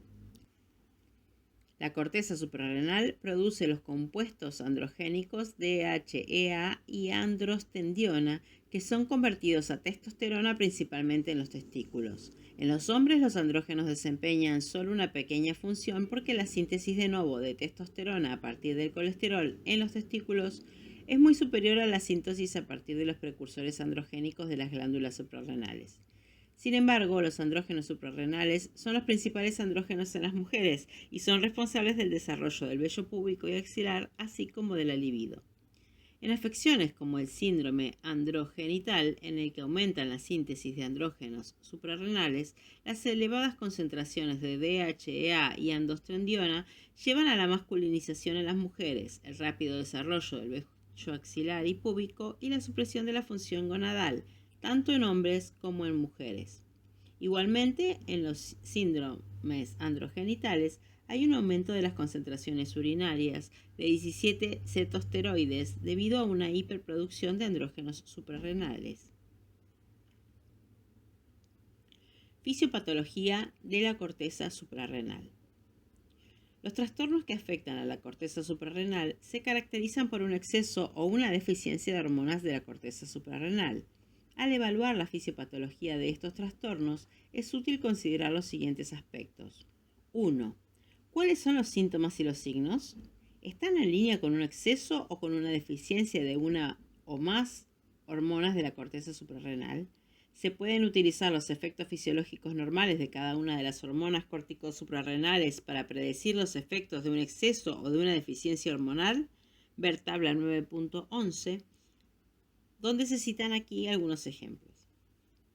La corteza suprarrenal produce los compuestos androgénicos DHEA y androstendiona, que son convertidos a testosterona principalmente en los testículos. En los hombres los andrógenos desempeñan solo una pequeña función porque la síntesis de nuevo de testosterona a partir del colesterol en los testículos es muy superior a la síntesis a partir de los precursores androgénicos de las glándulas suprarrenales. Sin embargo, los andrógenos suprarrenales son los principales andrógenos en las mujeres y son responsables del desarrollo del vello púbico y axilar, así como de la libido. En afecciones como el síndrome androgenital, en el que aumentan la síntesis de andrógenos suprarrenales, las elevadas concentraciones de DHEA y androstendiona llevan a la masculinización en las mujeres, el rápido desarrollo del vello axilar y púbico y la supresión de la función gonadal, tanto en hombres como en mujeres. Igualmente, en los síndromes androgenitales hay un aumento de las concentraciones urinarias de 17 cetosteroides debido a una hiperproducción de andrógenos suprarrenales. Fisiopatología de la corteza suprarrenal. Los trastornos que afectan a la corteza suprarrenal se caracterizan por un exceso o una deficiencia de hormonas de la corteza suprarrenal. Al evaluar la fisiopatología de estos trastornos, es útil considerar los siguientes aspectos. 1. ¿Cuáles son los síntomas y los signos? ¿Están en línea con un exceso o con una deficiencia de una o más hormonas de la corteza suprarrenal? ¿Se pueden utilizar los efectos fisiológicos normales de cada una de las hormonas córtico-suprarrenales para predecir los efectos de un exceso o de una deficiencia hormonal? Ver tabla 9.11. donde se citan aquí algunos ejemplos.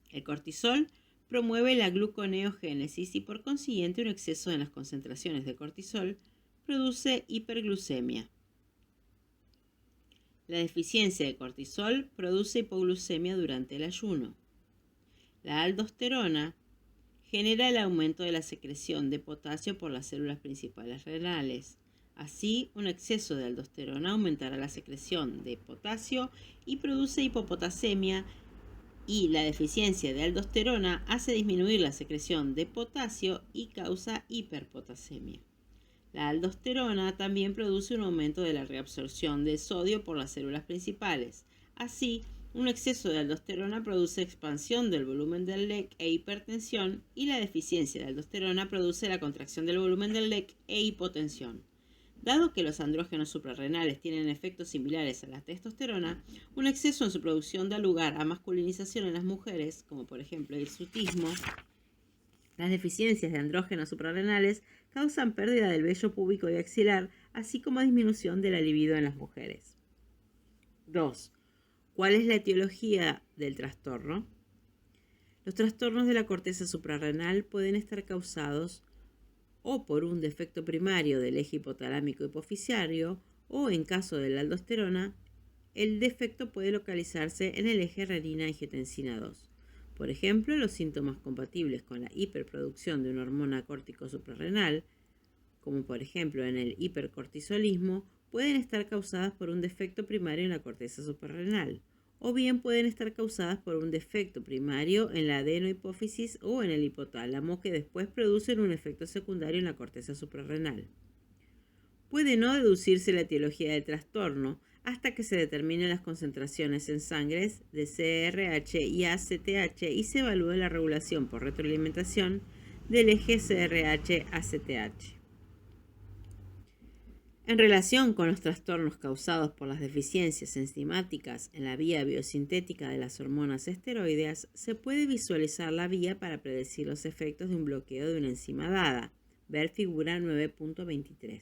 El cortisol promueve la gluconeogénesis y por consiguiente un exceso en las concentraciones de cortisol produce hiperglucemia. La deficiencia de cortisol produce hipoglucemia durante el ayuno. La aldosterona genera el aumento de la secreción de potasio por las células principales renales. Así, un exceso de aldosterona aumentará la secreción de potasio y produce hipopotasemia, y la deficiencia de aldosterona hace disminuir la secreción de potasio y causa hiperpotasemia. La aldosterona también produce un aumento de la reabsorción de sodio por las células principales. Así, un exceso de aldosterona produce expansión del volumen del LEC e hipertensión, y la deficiencia de aldosterona produce la contracción del volumen del LEC e hipotensión. Dado que los andrógenos suprarrenales tienen efectos similares a la testosterona, un exceso en su producción da lugar a masculinización en las mujeres, como por ejemplo el hirsutismo. Las deficiencias de andrógenos suprarrenales causan pérdida del vello púbico y axilar, así como disminución de la libido en las mujeres. 2. ¿Cuál es la etiología del trastorno? Los trastornos de la corteza suprarrenal pueden estar causados o por un defecto primario del eje hipotalámico hipofisario, o en caso de la aldosterona, el defecto puede localizarse en el eje renina-angiotensina 2. Por ejemplo, los síntomas compatibles con la hiperproducción de una hormona córtico suprarrenal, como por ejemplo en el hipercortisolismo, pueden estar causadas por un defecto primario en la corteza suprarrenal, o bien pueden estar causadas por un defecto primario en la adenohipófisis o en el hipotálamo, que después producen un efecto secundario en la corteza suprarrenal. Puede no deducirse la etiología del trastorno hasta que se determinen las concentraciones en sangre de CRH y ACTH y se evalúe la regulación por retroalimentación del eje CRH-ACTH. En relación con los trastornos causados por las deficiencias enzimáticas en la vía biosintética de las hormonas esteroideas, se puede visualizar la vía para predecir los efectos de un bloqueo de una enzima dada. Ver figura 9.23.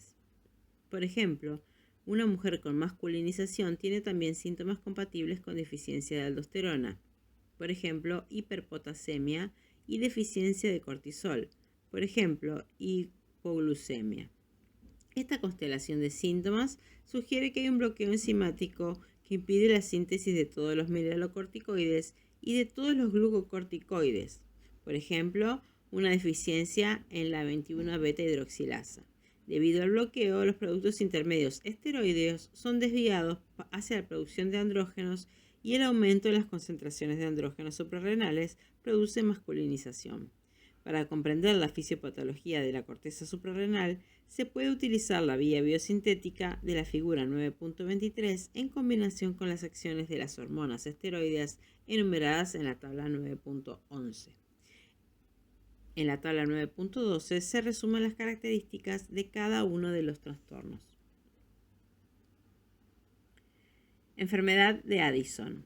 Por ejemplo, una mujer con masculinización tiene también síntomas compatibles con deficiencia de aldosterona. Por ejemplo, hiperpotasemia y deficiencia de cortisol. Por ejemplo, hipoglucemia. Esta constelación de síntomas sugiere que hay un bloqueo enzimático que impide la síntesis de todos los mineralocorticoides y de todos los glucocorticoides. Por ejemplo, una deficiencia en la 21-beta hidroxilasa. Debido al bloqueo, los productos intermedios esteroideos son desviados hacia la producción de andrógenos y el aumento de las concentraciones de andrógenos suprarrenales produce masculinización. Para comprender la fisiopatología de la corteza suprarrenal, se puede utilizar la vía biosintética de la figura 9.23 en combinación con las acciones de las hormonas esteroideas enumeradas en la tabla 9.11. En la tabla 9.12 se resumen las características de cada uno de los trastornos. Enfermedad de Addison.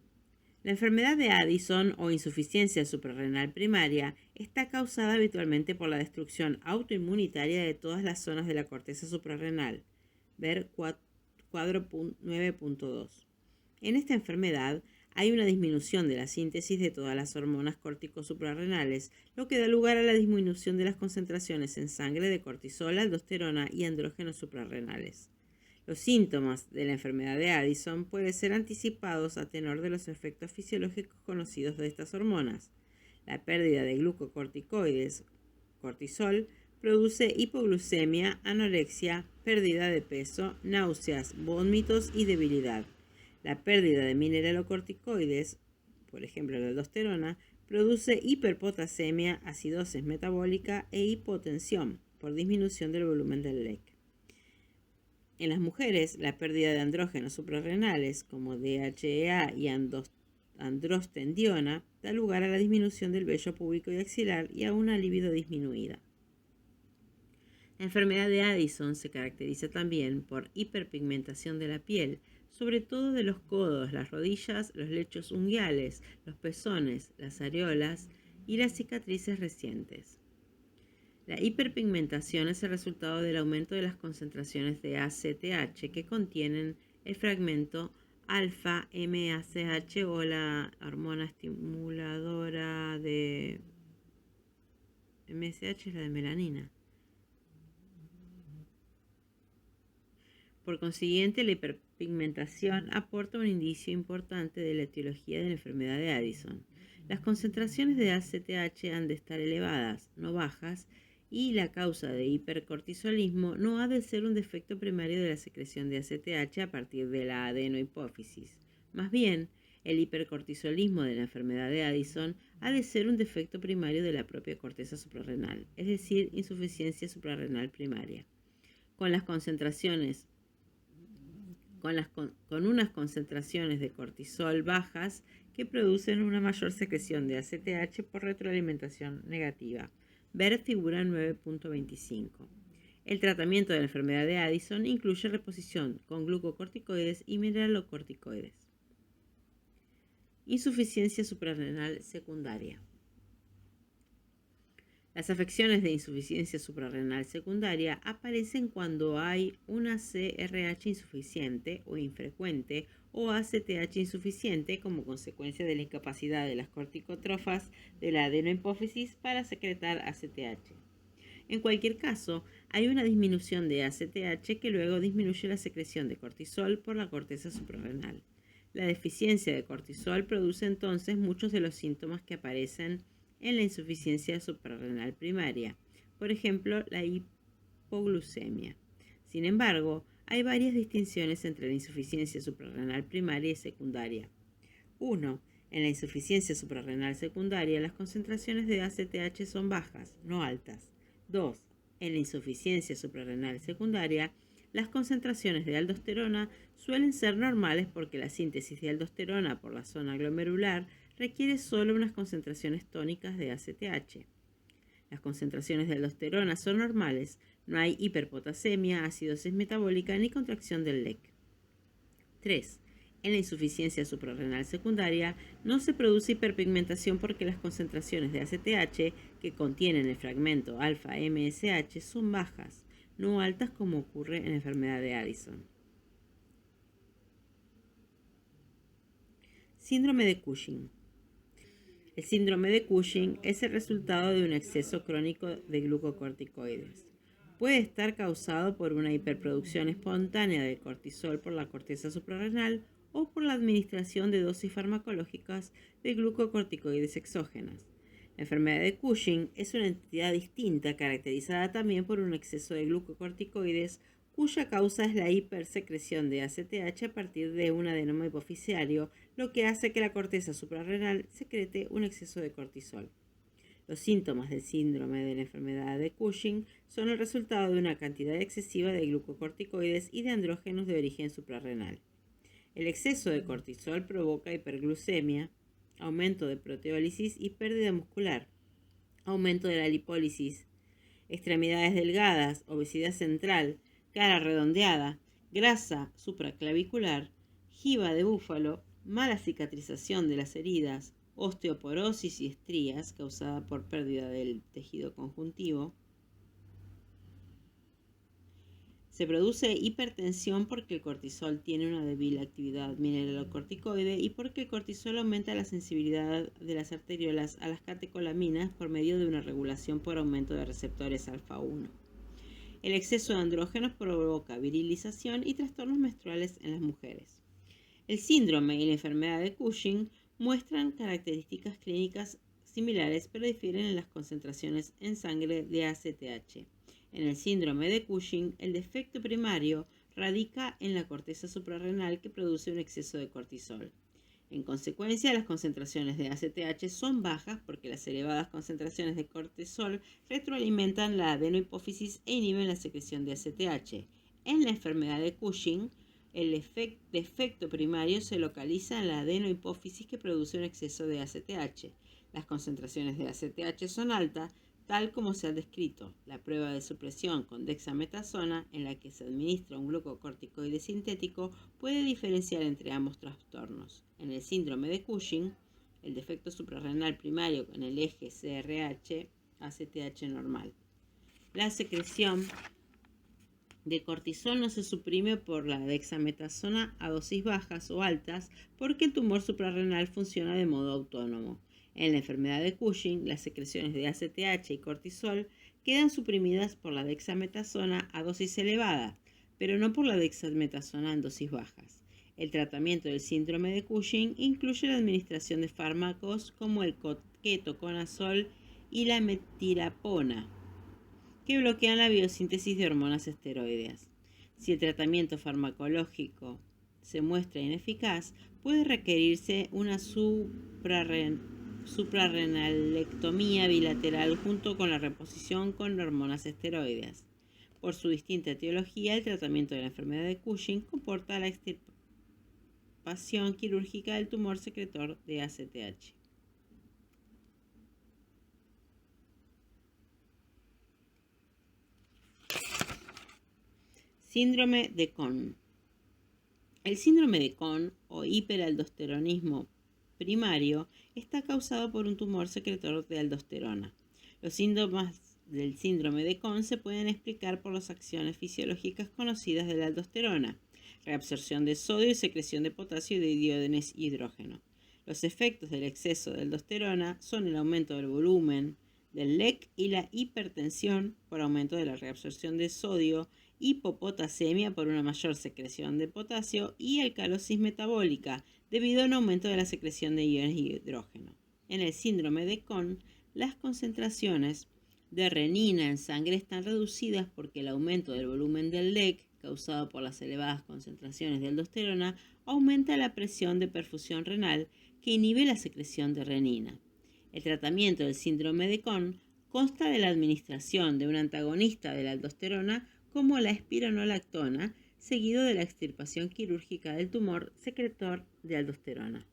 La enfermedad de Addison o insuficiencia suprarrenal primaria está causada habitualmente por la destrucción autoinmunitaria de todas las zonas de la corteza suprarrenal. Ver cuadro 9.2. En esta enfermedad hay una disminución de la síntesis de todas las hormonas córtico-suprarrenales, lo que da lugar a la disminución de las concentraciones en sangre de cortisol, aldosterona y andrógenos suprarrenales. Los síntomas de la enfermedad de Addison pueden ser anticipados a tenor de los efectos fisiológicos conocidos de estas hormonas. La pérdida de glucocorticoides, cortisol, produce hipoglucemia, anorexia, pérdida de peso, náuseas, vómitos y debilidad. La pérdida de mineralocorticoides, por ejemplo la aldosterona, produce hiperpotasemia, acidosis metabólica e hipotensión por disminución del volumen del LEC. En las mujeres, la pérdida de andrógenos suprarrenales como DHEA y androstendiona da lugar a la disminución del vello púbico y axilar y a una libido disminuida. La enfermedad de Addison se caracteriza también por hiperpigmentación de la piel, sobre todo de los codos, las rodillas, los lechos unguiales, los pezones, las areolas y las cicatrices recientes. La hiperpigmentación es el resultado del aumento de las concentraciones de ACTH que contienen el fragmento alfa-MACH o la hormona estimuladora de MSH es la de melanina. Por consiguiente, la hiperpigmentación aporta un indicio importante de la etiología de la enfermedad de Addison. Las concentraciones de ACTH han de estar elevadas, no bajas, y la causa de hipercortisolismo no ha de ser un defecto primario de la secreción de ACTH a partir de la adenohipófisis. Más bien, el hipercortisolismo de la enfermedad de Addison ha de ser un defecto primario de la propia corteza suprarrenal, es decir, insuficiencia suprarrenal primaria. Con unas concentraciones de cortisol bajas que producen una mayor secreción de ACTH por retroalimentación negativa. Ver figura 9.25. El tratamiento de la enfermedad de Addison incluye reposición con glucocorticoides y mineralocorticoides. Insuficiencia suprarrenal secundaria. Las afecciones de insuficiencia suprarrenal secundaria aparecen cuando hay una CRH insuficiente o infrecuente o ACTH insuficiente como consecuencia de la incapacidad de las corticotrofas de la adenohipófisis para secretar ACTH. En cualquier caso, hay una disminución de ACTH que luego disminuye la secreción de cortisol por la corteza suprarrenal. La deficiencia de cortisol produce entonces muchos de los síntomas que aparecen en la insuficiencia suprarrenal primaria, por ejemplo, la hipoglucemia. Sin embargo, hay varias distinciones entre la insuficiencia suprarrenal primaria y secundaria. 1. En la insuficiencia suprarrenal secundaria, las concentraciones de ACTH son bajas, no altas. 2. En la insuficiencia suprarrenal secundaria, las concentraciones de aldosterona suelen ser normales porque la síntesis de aldosterona por la zona glomerular requiere solo unas concentraciones tónicas de ACTH. Las concentraciones de aldosterona son normales, no hay hiperpotasemia, acidosis metabólica ni contracción del LEC. 3. En la insuficiencia suprarrenal secundaria no se produce hiperpigmentación porque las concentraciones de ACTH que contienen el fragmento alfa-MSH son bajas, no altas como ocurre en la enfermedad de Addison. Síndrome de Cushing. El síndrome de Cushing es el resultado de un exceso crónico de glucocorticoides. Puede estar causado por una hiperproducción espontánea de cortisol por la corteza suprarrenal o por la administración de dosis farmacológicas de glucocorticoides exógenas. La enfermedad de Cushing es una entidad distinta caracterizada también por un exceso de glucocorticoides cuya causa es la hipersecreción de ACTH a partir de un adenoma hipoficiario, lo que hace que la corteza suprarrenal secrete un exceso de cortisol. Los síntomas del síndrome de la enfermedad de Cushing son el resultado de una cantidad excesiva de glucocorticoides y de andrógenos de origen suprarrenal. El exceso de cortisol provoca hiperglucemia, aumento de proteólisis y pérdida muscular, aumento de la lipólisis, extremidades delgadas, obesidad central, cara redondeada, grasa supraclavicular, jiba de búfalo, mala cicatrización de las heridas, osteoporosis y estrías causada por pérdida del tejido conjuntivo. Se produce hipertensión porque el cortisol tiene una débil actividad mineralocorticoide y porque el cortisol aumenta la sensibilidad de las arteriolas a las catecolaminas por medio de una regulación por aumento de receptores alfa-1. El exceso de andrógenos provoca virilización y trastornos menstruales en las mujeres. El síndrome y la enfermedad de Cushing muestran características clínicas similares, pero difieren en las concentraciones en sangre de ACTH. En el síndrome de Cushing, el defecto primario radica en la corteza suprarrenal que produce un exceso de cortisol. En consecuencia, las concentraciones de ACTH son bajas porque las elevadas concentraciones de cortisol retroalimentan la adenohipófisis e inhiben la secreción de ACTH. En la enfermedad de Cushing, el defecto primario se localiza en la adenohipófisis que produce un exceso de ACTH. Las concentraciones de ACTH son altas, tal como se ha descrito. La prueba de supresión con dexametasona, en la que se administra un glucocorticoide sintético, puede diferenciar entre ambos trastornos. En el síndrome de Cushing, el defecto suprarrenal primario con el eje CRH-ACTH normal. La secreción de cortisol no se suprime por la dexametasona a dosis bajas o altas porque el tumor suprarrenal funciona de modo autónomo. En la enfermedad de Cushing, las secreciones de ACTH y cortisol quedan suprimidas por la dexametasona a dosis elevada, pero no por la dexametasona en dosis bajas. El tratamiento del síndrome de Cushing incluye la administración de fármacos como el ketoconazol y la metilapona, que bloquean la biosíntesis de hormonas esteroideas. Si el tratamiento farmacológico se muestra ineficaz, puede requerirse una suprarrenalectomía bilateral junto con la reposición con hormonas esteroideas. Por su distinta etiología, el tratamiento de la enfermedad de Cushing comporta la extirpación quirúrgica del tumor secretor de ACTH. Síndrome de Cohn. El síndrome de Cohn o hiperaldosteronismo primario está causado por un tumor secretor de aldosterona. Los síntomas del síndrome de Cohn se pueden explicar por las acciones fisiológicas conocidas de la aldosterona, reabsorción de sodio y secreción de potasio y de iones y hidrógeno. Los efectos del exceso de aldosterona son el aumento del volumen del LEC y la hipertensión por aumento de la reabsorción de sodio, hipopotasemia por una mayor secreción de potasio y alcalosis metabólica debido a un aumento de la secreción de iones y hidrógeno. En el síndrome de Cohn, las concentraciones de renina en sangre están reducidas porque el aumento del volumen del LEC, causado por las elevadas concentraciones de aldosterona, aumenta la presión de perfusión renal que inhibe la secreción de renina. El tratamiento del síndrome de Cohn consta de la administración de un antagonista de la aldosterona como la espironolactona, seguido de la extirpación quirúrgica del tumor secretor de aldosterona.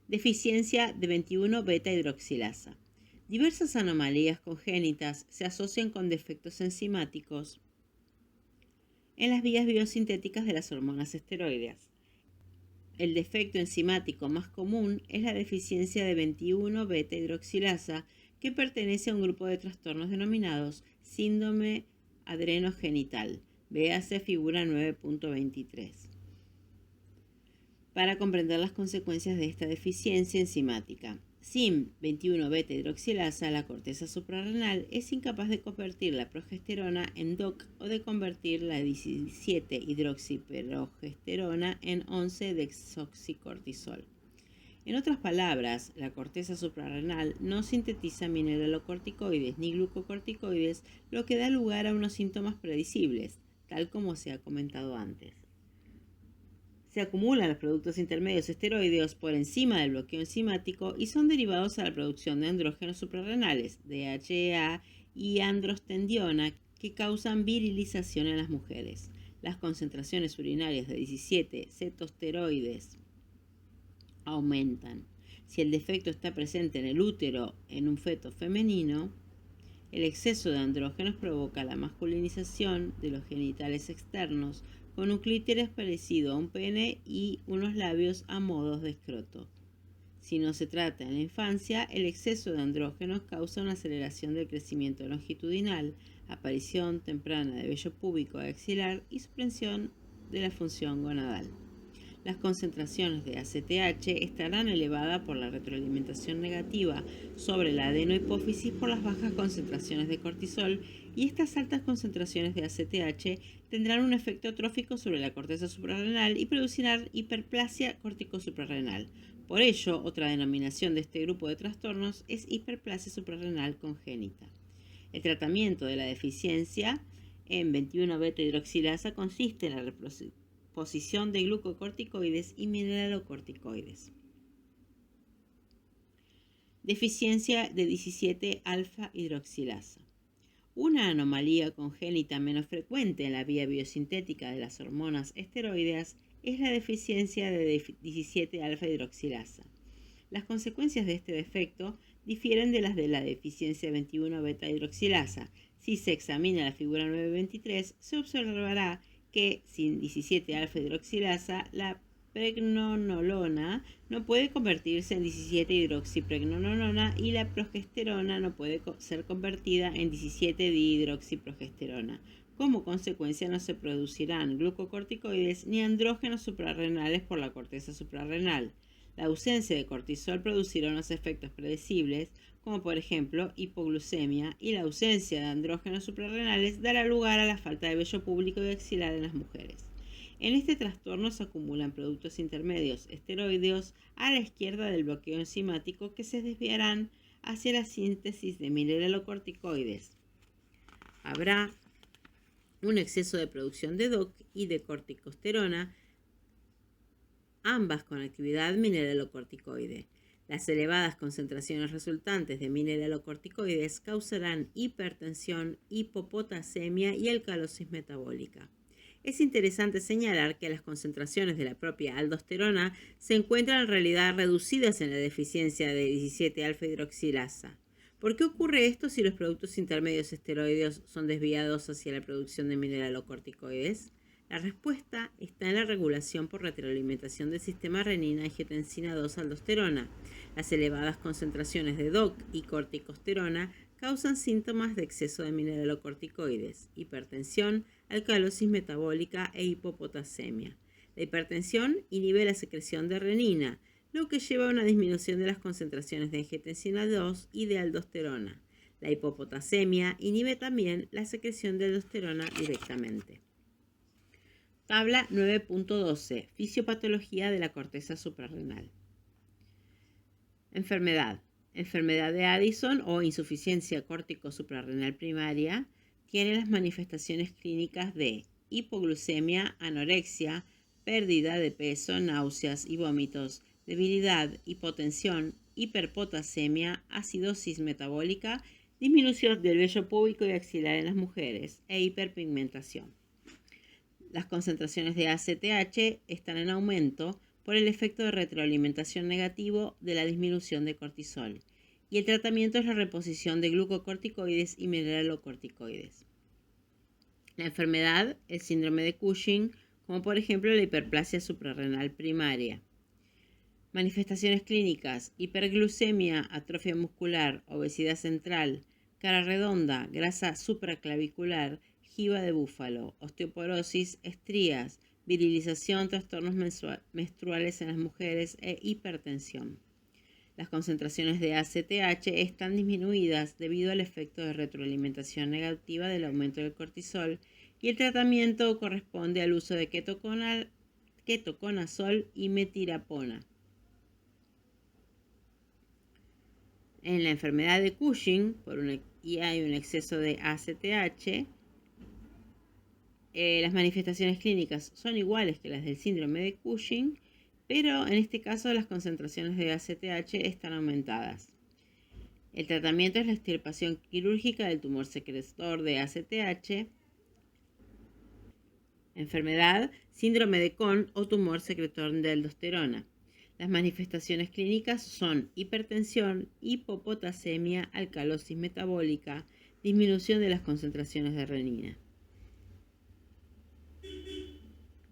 Deficiencia de 21-beta-hidroxilasa. Diversas anomalías congénitas se asocian con defectos enzimáticos en las vías biosintéticas de las hormonas esteroideas. El defecto enzimático más común es la deficiencia de 21-beta-hidroxilasa, que pertenece a un grupo de trastornos denominados síndrome adrenogenital. Véase figura 9.23. Para comprender las consecuencias de esta deficiencia enzimática, sin 21-beta-hidroxilasa, la corteza suprarrenal es incapaz de convertir la progesterona en DOC o de convertir la 17-hidroxiprogesterona en 11-desoxicortisol. En otras palabras, la corteza suprarrenal no sintetiza mineralocorticoides ni glucocorticoides, lo que da lugar a unos síntomas predecibles, tal como se ha comentado antes. Se acumulan los productos intermedios esteroideos por encima del bloqueo enzimático y son derivados a la producción de andrógenos suprarrenales, DHEA y androstendiona, que causan virilización en las mujeres. Las concentraciones urinarias de 17 cetosteroides aumentan. Si el defecto está presente en el útero en un feto femenino, el exceso de andrógenos provoca la masculinización de los genitales externos, con un clítoris parecido a un pene y unos labios a modos de escroto. Si no se trata en la infancia, el exceso de andrógenos causa una aceleración del crecimiento longitudinal, aparición temprana de vello púbico axilar y supresión de la función gonadal. Las concentraciones de ACTH estarán elevadas por la retroalimentación negativa sobre la adenohipófisis por las bajas concentraciones de cortisol, y estas altas concentraciones de ACTH tendrán un efecto trófico sobre la corteza suprarrenal y producirán hiperplasia corticosuprarrenal. Por ello, otra denominación de este grupo de trastornos es hiperplasia suprarrenal congénita. El tratamiento de la deficiencia en 21-beta-hidroxilasa consiste en la reposición de glucocorticoides y mineralocorticoides. Deficiencia de 17-alfa-hidroxilasa. Una anomalía congénita menos frecuente en la vía biosintética de las hormonas esteroideas es la deficiencia de 17-alfa-hidroxilasa. Las consecuencias de este defecto difieren de las de la deficiencia de 21-beta-hidroxilasa. Si se examina la figura 923, se observará que sin 17-alfa-hidroxilasa, la pregnenolona no puede convertirse en 17-hidroxipregnenolona y la progesterona no puede ser convertida en 17-dihidroxiprogesterona. Como consecuencia, no se producirán glucocorticoides ni andrógenos suprarrenales por la corteza suprarrenal. La ausencia de cortisol producirá unos efectos predecibles, como por ejemplo hipoglucemia, y la ausencia de andrógenos suprarrenales dará lugar a la falta de vello púbico y axilar en las mujeres. En este trastorno se acumulan productos intermedios esteroideos a la izquierda del bloqueo enzimático que se desviarán hacia la síntesis de mineralocorticoides. Habrá un exceso de producción de DOC y de corticosterona, ambas con actividad mineralocorticoide. Las elevadas concentraciones resultantes de mineralocorticoides causarán hipertensión, hipopotasemia y alcalosis metabólica. Es interesante señalar que las concentraciones de la propia aldosterona se encuentran en realidad reducidas en la deficiencia de 17-alfa-hidroxilasa. ¿Por qué ocurre esto si los productos intermedios esteroideos son desviados hacia la producción de mineralocorticoides? La respuesta está en la regulación por retroalimentación del sistema renina-angiotensina 2-aldosterona. Las elevadas concentraciones de DOC y corticosterona causan síntomas de exceso de mineralocorticoides, hipertensión, alcalosis metabólica e hipopotasemia. La hipertensión inhibe la secreción de renina, lo que lleva a una disminución de las concentraciones de angiotensina 2 y de aldosterona. La hipopotasemia inhibe también la secreción de aldosterona directamente. Tabla 9.12. Fisiopatología de la corteza suprarrenal. Enfermedad. Enfermedad de Addison o insuficiencia córtico-suprarrenal primaria tiene las manifestaciones clínicas de hipoglucemia, anorexia, pérdida de peso, náuseas y vómitos, debilidad, hipotensión, hiperpotasemia, acidosis metabólica, disminución del vello púbico y axilar en las mujeres e hiperpigmentación. Las concentraciones de ACTH están en aumento por el efecto de retroalimentación negativo de la disminución de cortisol, y el tratamiento es la reposición de glucocorticoides y mineralocorticoides. La enfermedad, el síndrome de Cushing, como por ejemplo la hiperplasia suprarrenal primaria. Manifestaciones clínicas: hiperglucemia, atrofia muscular, obesidad central, cara redonda, grasa supraclavicular, jiba de búfalo, osteoporosis, estrías, virilización, trastornos menstruales en las mujeres e hipertensión. Las concentraciones de ACTH están disminuidas debido al efecto de retroalimentación negativa del aumento del cortisol, y el tratamiento corresponde al uso de ketoconazol y metirapona. En la enfermedad de Cushing, hay un exceso de ACTH, Las manifestaciones clínicas son iguales que las del síndrome de Cushing, pero en este caso las concentraciones de ACTH están aumentadas. El tratamiento es la extirpación quirúrgica del tumor secretor de ACTH. Enfermedad, síndrome de Cohn o tumor secretor de aldosterona. Las manifestaciones clínicas son hipertensión, hipopotasemia, alcalosis metabólica, disminución de las concentraciones de renina.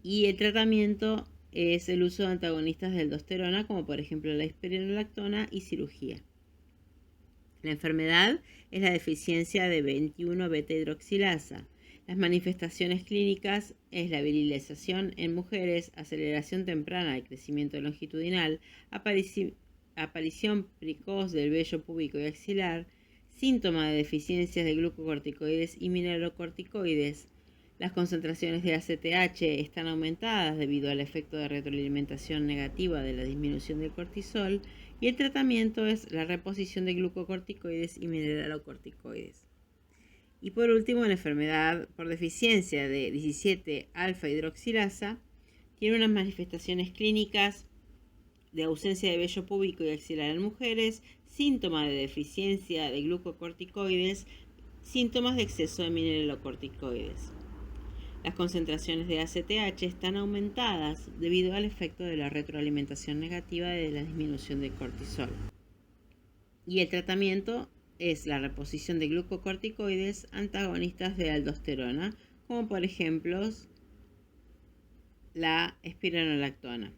Y el tratamiento es el uso de antagonistas de aldosterona, como por ejemplo la espironolactona, y cirugía. La enfermedad es la deficiencia de 21-beta-hidroxilasa. Las manifestaciones clínicas es la virilización en mujeres, aceleración temprana del crecimiento longitudinal, aparición precoz del vello púbico y axilar, síntoma de deficiencias de glucocorticoides y mineralocorticoides. Las concentraciones de ACTH están aumentadas debido al efecto de retroalimentación negativa de la disminución del cortisol, y el tratamiento es la reposición de glucocorticoides y mineralocorticoides. Y por último, la enfermedad por deficiencia de 17-alfa-hidroxilasa tiene unas manifestaciones clínicas de ausencia de vello púbico y axilar en mujeres, síntomas de deficiencia de glucocorticoides, síntomas de exceso de mineralocorticoides. Las concentraciones de ACTH están aumentadas debido al efecto de la retroalimentación negativa de la disminución del cortisol. Y el tratamiento es la reposición de glucocorticoides antagonistas de aldosterona, como por ejemplo la espironolactona.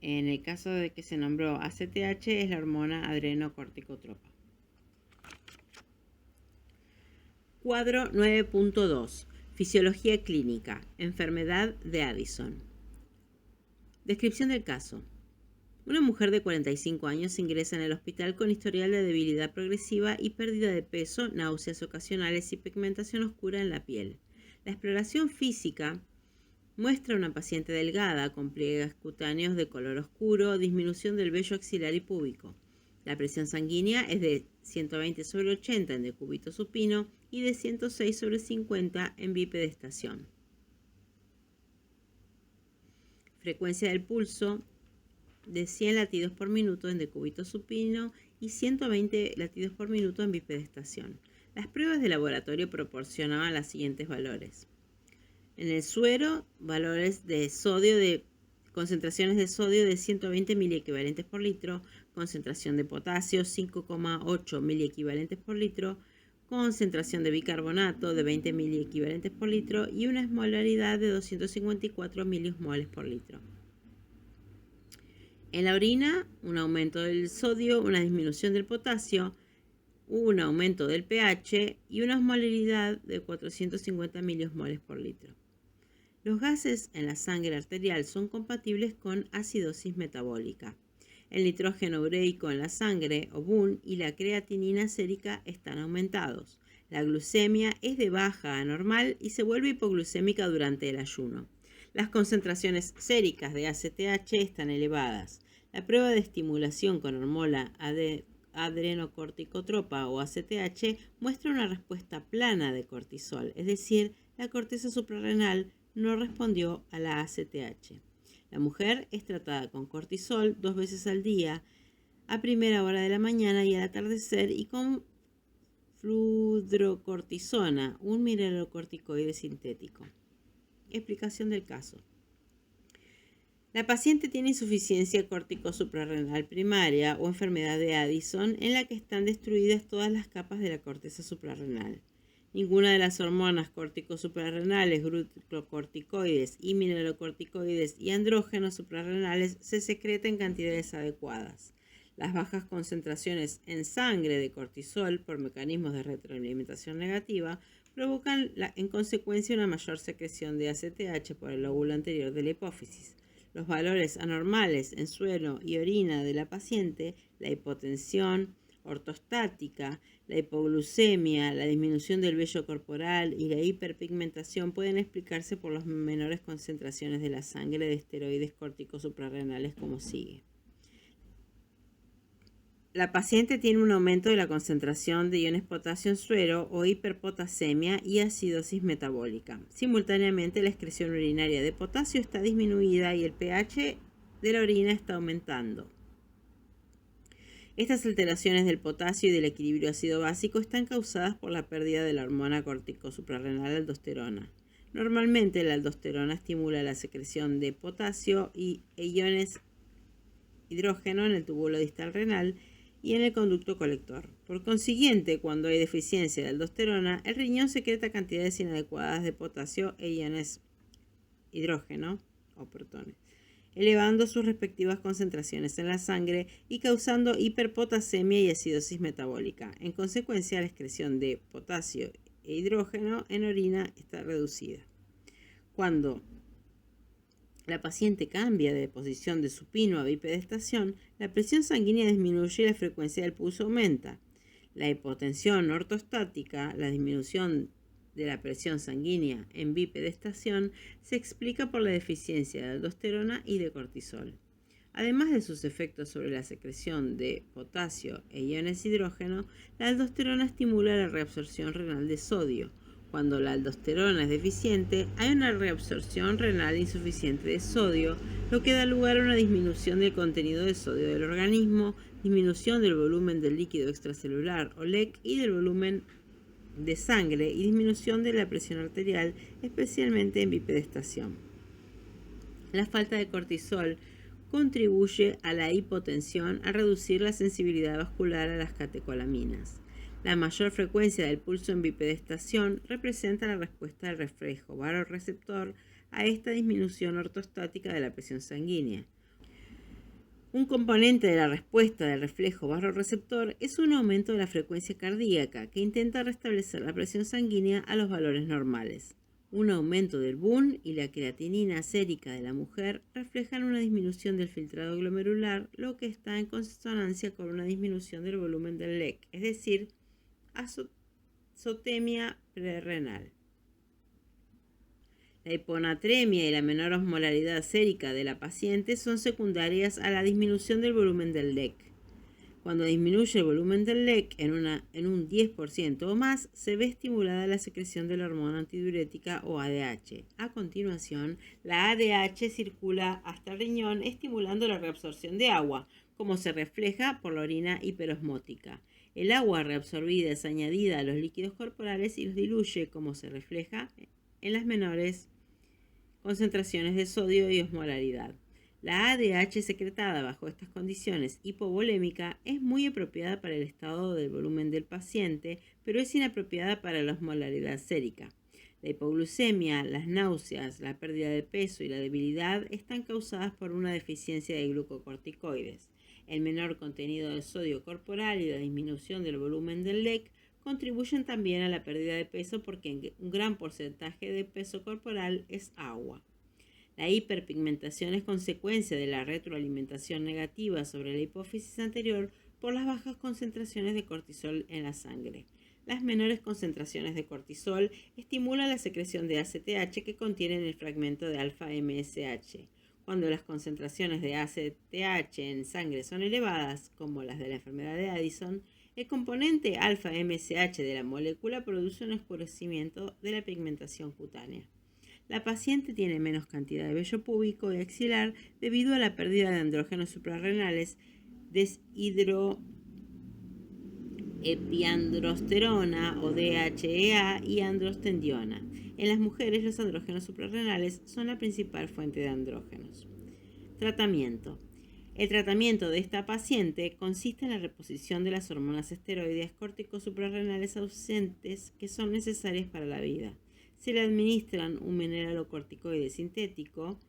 En el caso de que se nombró ACTH, es la hormona adrenocorticotropa. Cuadro 9.2. Fisiología clínica. Enfermedad de Addison. Descripción del caso. Una mujer de 45 años ingresa en el hospital con historial de debilidad progresiva y pérdida de peso, náuseas ocasionales y pigmentación oscura en la piel. La exploración física muestra a una paciente delgada con pliegues cutáneos de color oscuro, disminución del vello axilar y púbico. La presión sanguínea es de 120/80 en decúbito supino y de 106/50 en bipedestación. Frecuencia del pulso de 100 latidos por minuto en decúbito supino y 120 latidos por minuto en bipedestación. Las pruebas de laboratorio proporcionaban los siguientes valores. En el suero, valores de sodio concentraciones de sodio de 120 miliequivalentes por litro, concentración de potasio 5,8 miliequivalentes por litro, concentración de bicarbonato de 20 miliequivalentes por litro y una osmolaridad de 254 miliosmoles por litro. En la orina, un aumento del sodio, una disminución del potasio, un aumento del pH y una osmolaridad de 450 miliosmoles por litro. Los gases en la sangre arterial son compatibles con acidosis metabólica. El nitrógeno ureico en la sangre, o BUN, y la creatinina sérica están aumentados. La glucemia es de baja a normal y se vuelve hipoglucémica durante el ayuno. Las concentraciones séricas de ACTH están elevadas. La prueba de estimulación con hormona adrenocorticotropa o ACTH muestra una respuesta plana de cortisol, es decir, la corteza suprarrenal no respondió a la ACTH. La mujer es tratada con cortisol 2 veces al día, a primera hora de la mañana y al atardecer, y con fludrocortisona, un mineralocorticoide sintético. Explicación del caso. La paciente tiene insuficiencia córtico-suprarrenal primaria o enfermedad de Addison, en la que están destruidas todas las capas de la corteza suprarrenal. Ninguna de las hormonas córtico-suprarrenales, glucocorticoides y mineralocorticoides y andrógenos suprarrenales se secreta en cantidades adecuadas. Las bajas concentraciones en sangre de cortisol por mecanismos de retroalimentación negativa provocan en consecuencia una mayor secreción de ACTH por el lóbulo anterior de la hipófisis. Los valores anormales en suero y orina de la paciente, la hipotensión ortostática, la hipoglucemia, la disminución del vello corporal y la hiperpigmentación pueden explicarse por las menores concentraciones de la sangre de esteroides córtico suprarrenales como sigue. La paciente tiene un aumento de la concentración de iones potasio en suero o hiperpotasemia y acidosis metabólica. Simultáneamente, la excreción urinaria de potasio está disminuida y el pH de la orina está aumentando. Estas alteraciones del potasio y del equilibrio ácido-básico están causadas por la pérdida de la hormona corticosuprarrenal aldosterona. Normalmente, la aldosterona estimula la secreción de potasio e iones hidrógeno en el túbulo distal renal y en el conducto colector. Por consiguiente, cuando hay deficiencia de aldosterona, el riñón secreta cantidades inadecuadas de potasio e iones hidrógeno o protones, elevando sus respectivas concentraciones en la sangre y causando hiperpotasemia y acidosis metabólica. En consecuencia, la excreción de potasio e hidrógeno en orina está reducida. Cuando la paciente cambia de posición de supino a bipedestación, la presión sanguínea disminuye y la frecuencia del pulso aumenta. La hipotensión ortostática, la disminución de la presión sanguínea en bipedestación, se explica por la deficiencia de aldosterona y de cortisol. Además de sus efectos sobre la secreción de potasio e iones hidrógeno, la aldosterona estimula la reabsorción renal de sodio. Cuando la aldosterona es deficiente, hay una reabsorción renal insuficiente de sodio, lo que da lugar a una disminución del contenido de sodio del organismo, disminución del volumen del líquido extracelular o LEC y del volumen de sangre y disminución de la presión arterial, especialmente en bipedestación. La falta de cortisol contribuye a la hipotensión al reducir la sensibilidad vascular a las catecolaminas. La mayor frecuencia del pulso en bipedestación representa la respuesta del reflejo vasoreceptor a esta disminución ortostática de la presión sanguínea. Un componente de la respuesta del reflejo vasoreceptor es un aumento de la frecuencia cardíaca que intenta restablecer la presión sanguínea a los valores normales. Un aumento del BUN y la creatinina sérica de la mujer reflejan una disminución del filtrado glomerular, lo que está en consonancia con una disminución del volumen del LEC, es decir, azotemia prerrenal. La hiponatremia y la menor osmolaridad sérica de la paciente son secundarias a la disminución del volumen del LEC. Cuando disminuye el volumen del LEC en un 10% o más, se ve estimulada la secreción de la hormona antidiurética o ADH. A continuación, la ADH circula hasta el riñón estimulando la reabsorción de agua, como se refleja por la orina hiperosmótica. El agua reabsorbida es añadida a los líquidos corporales y los diluye, como se refleja en las menores concentraciones de sodio y osmolaridad. La ADH secretada bajo estas condiciones hipovolémica es muy apropiada para el estado del volumen del paciente, pero es inapropiada para la osmolaridad sérica. La hipoglucemia, las náuseas, la pérdida de peso y la debilidad están causadas por una deficiencia de glucocorticoides. El menor contenido de sodio corporal y la disminución del volumen del LEC contribuyen también a la pérdida de peso porque un gran porcentaje de peso corporal es agua. La hiperpigmentación es consecuencia de la retroalimentación negativa sobre la hipófisis anterior por las bajas concentraciones de cortisol en la sangre. Las menores concentraciones de cortisol estimulan la secreción de ACTH que contienen el fragmento de alfa-MSH. Cuando las concentraciones de ACTH en sangre son elevadas, como las de la enfermedad de Addison, el componente alfa-MSH de la molécula produce un oscurecimiento de la pigmentación cutánea. La paciente tiene menos cantidad de vello púbico y axilar debido a la pérdida de andrógenos suprarrenales, deshidroepiandrosterona o DHEA y androstendiona. En las mujeres, los andrógenos suprarrenales son la principal fuente de andrógenos. Tratamiento. El tratamiento de esta paciente consiste en la reposición de las hormonas esteroides corticosuprarrenales ausentes que son necesarias para la vida. Se le administran un mineralocorticoide sintético,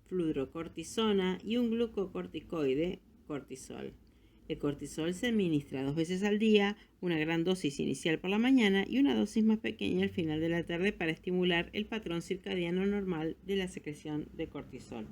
fludrocortisona, y un glucocorticoide, cortisol. El cortisol se administra 2 veces al día, una gran dosis inicial por la mañana y una dosis más pequeña al final de la tarde para estimular el patrón circadiano normal de la secreción de cortisol.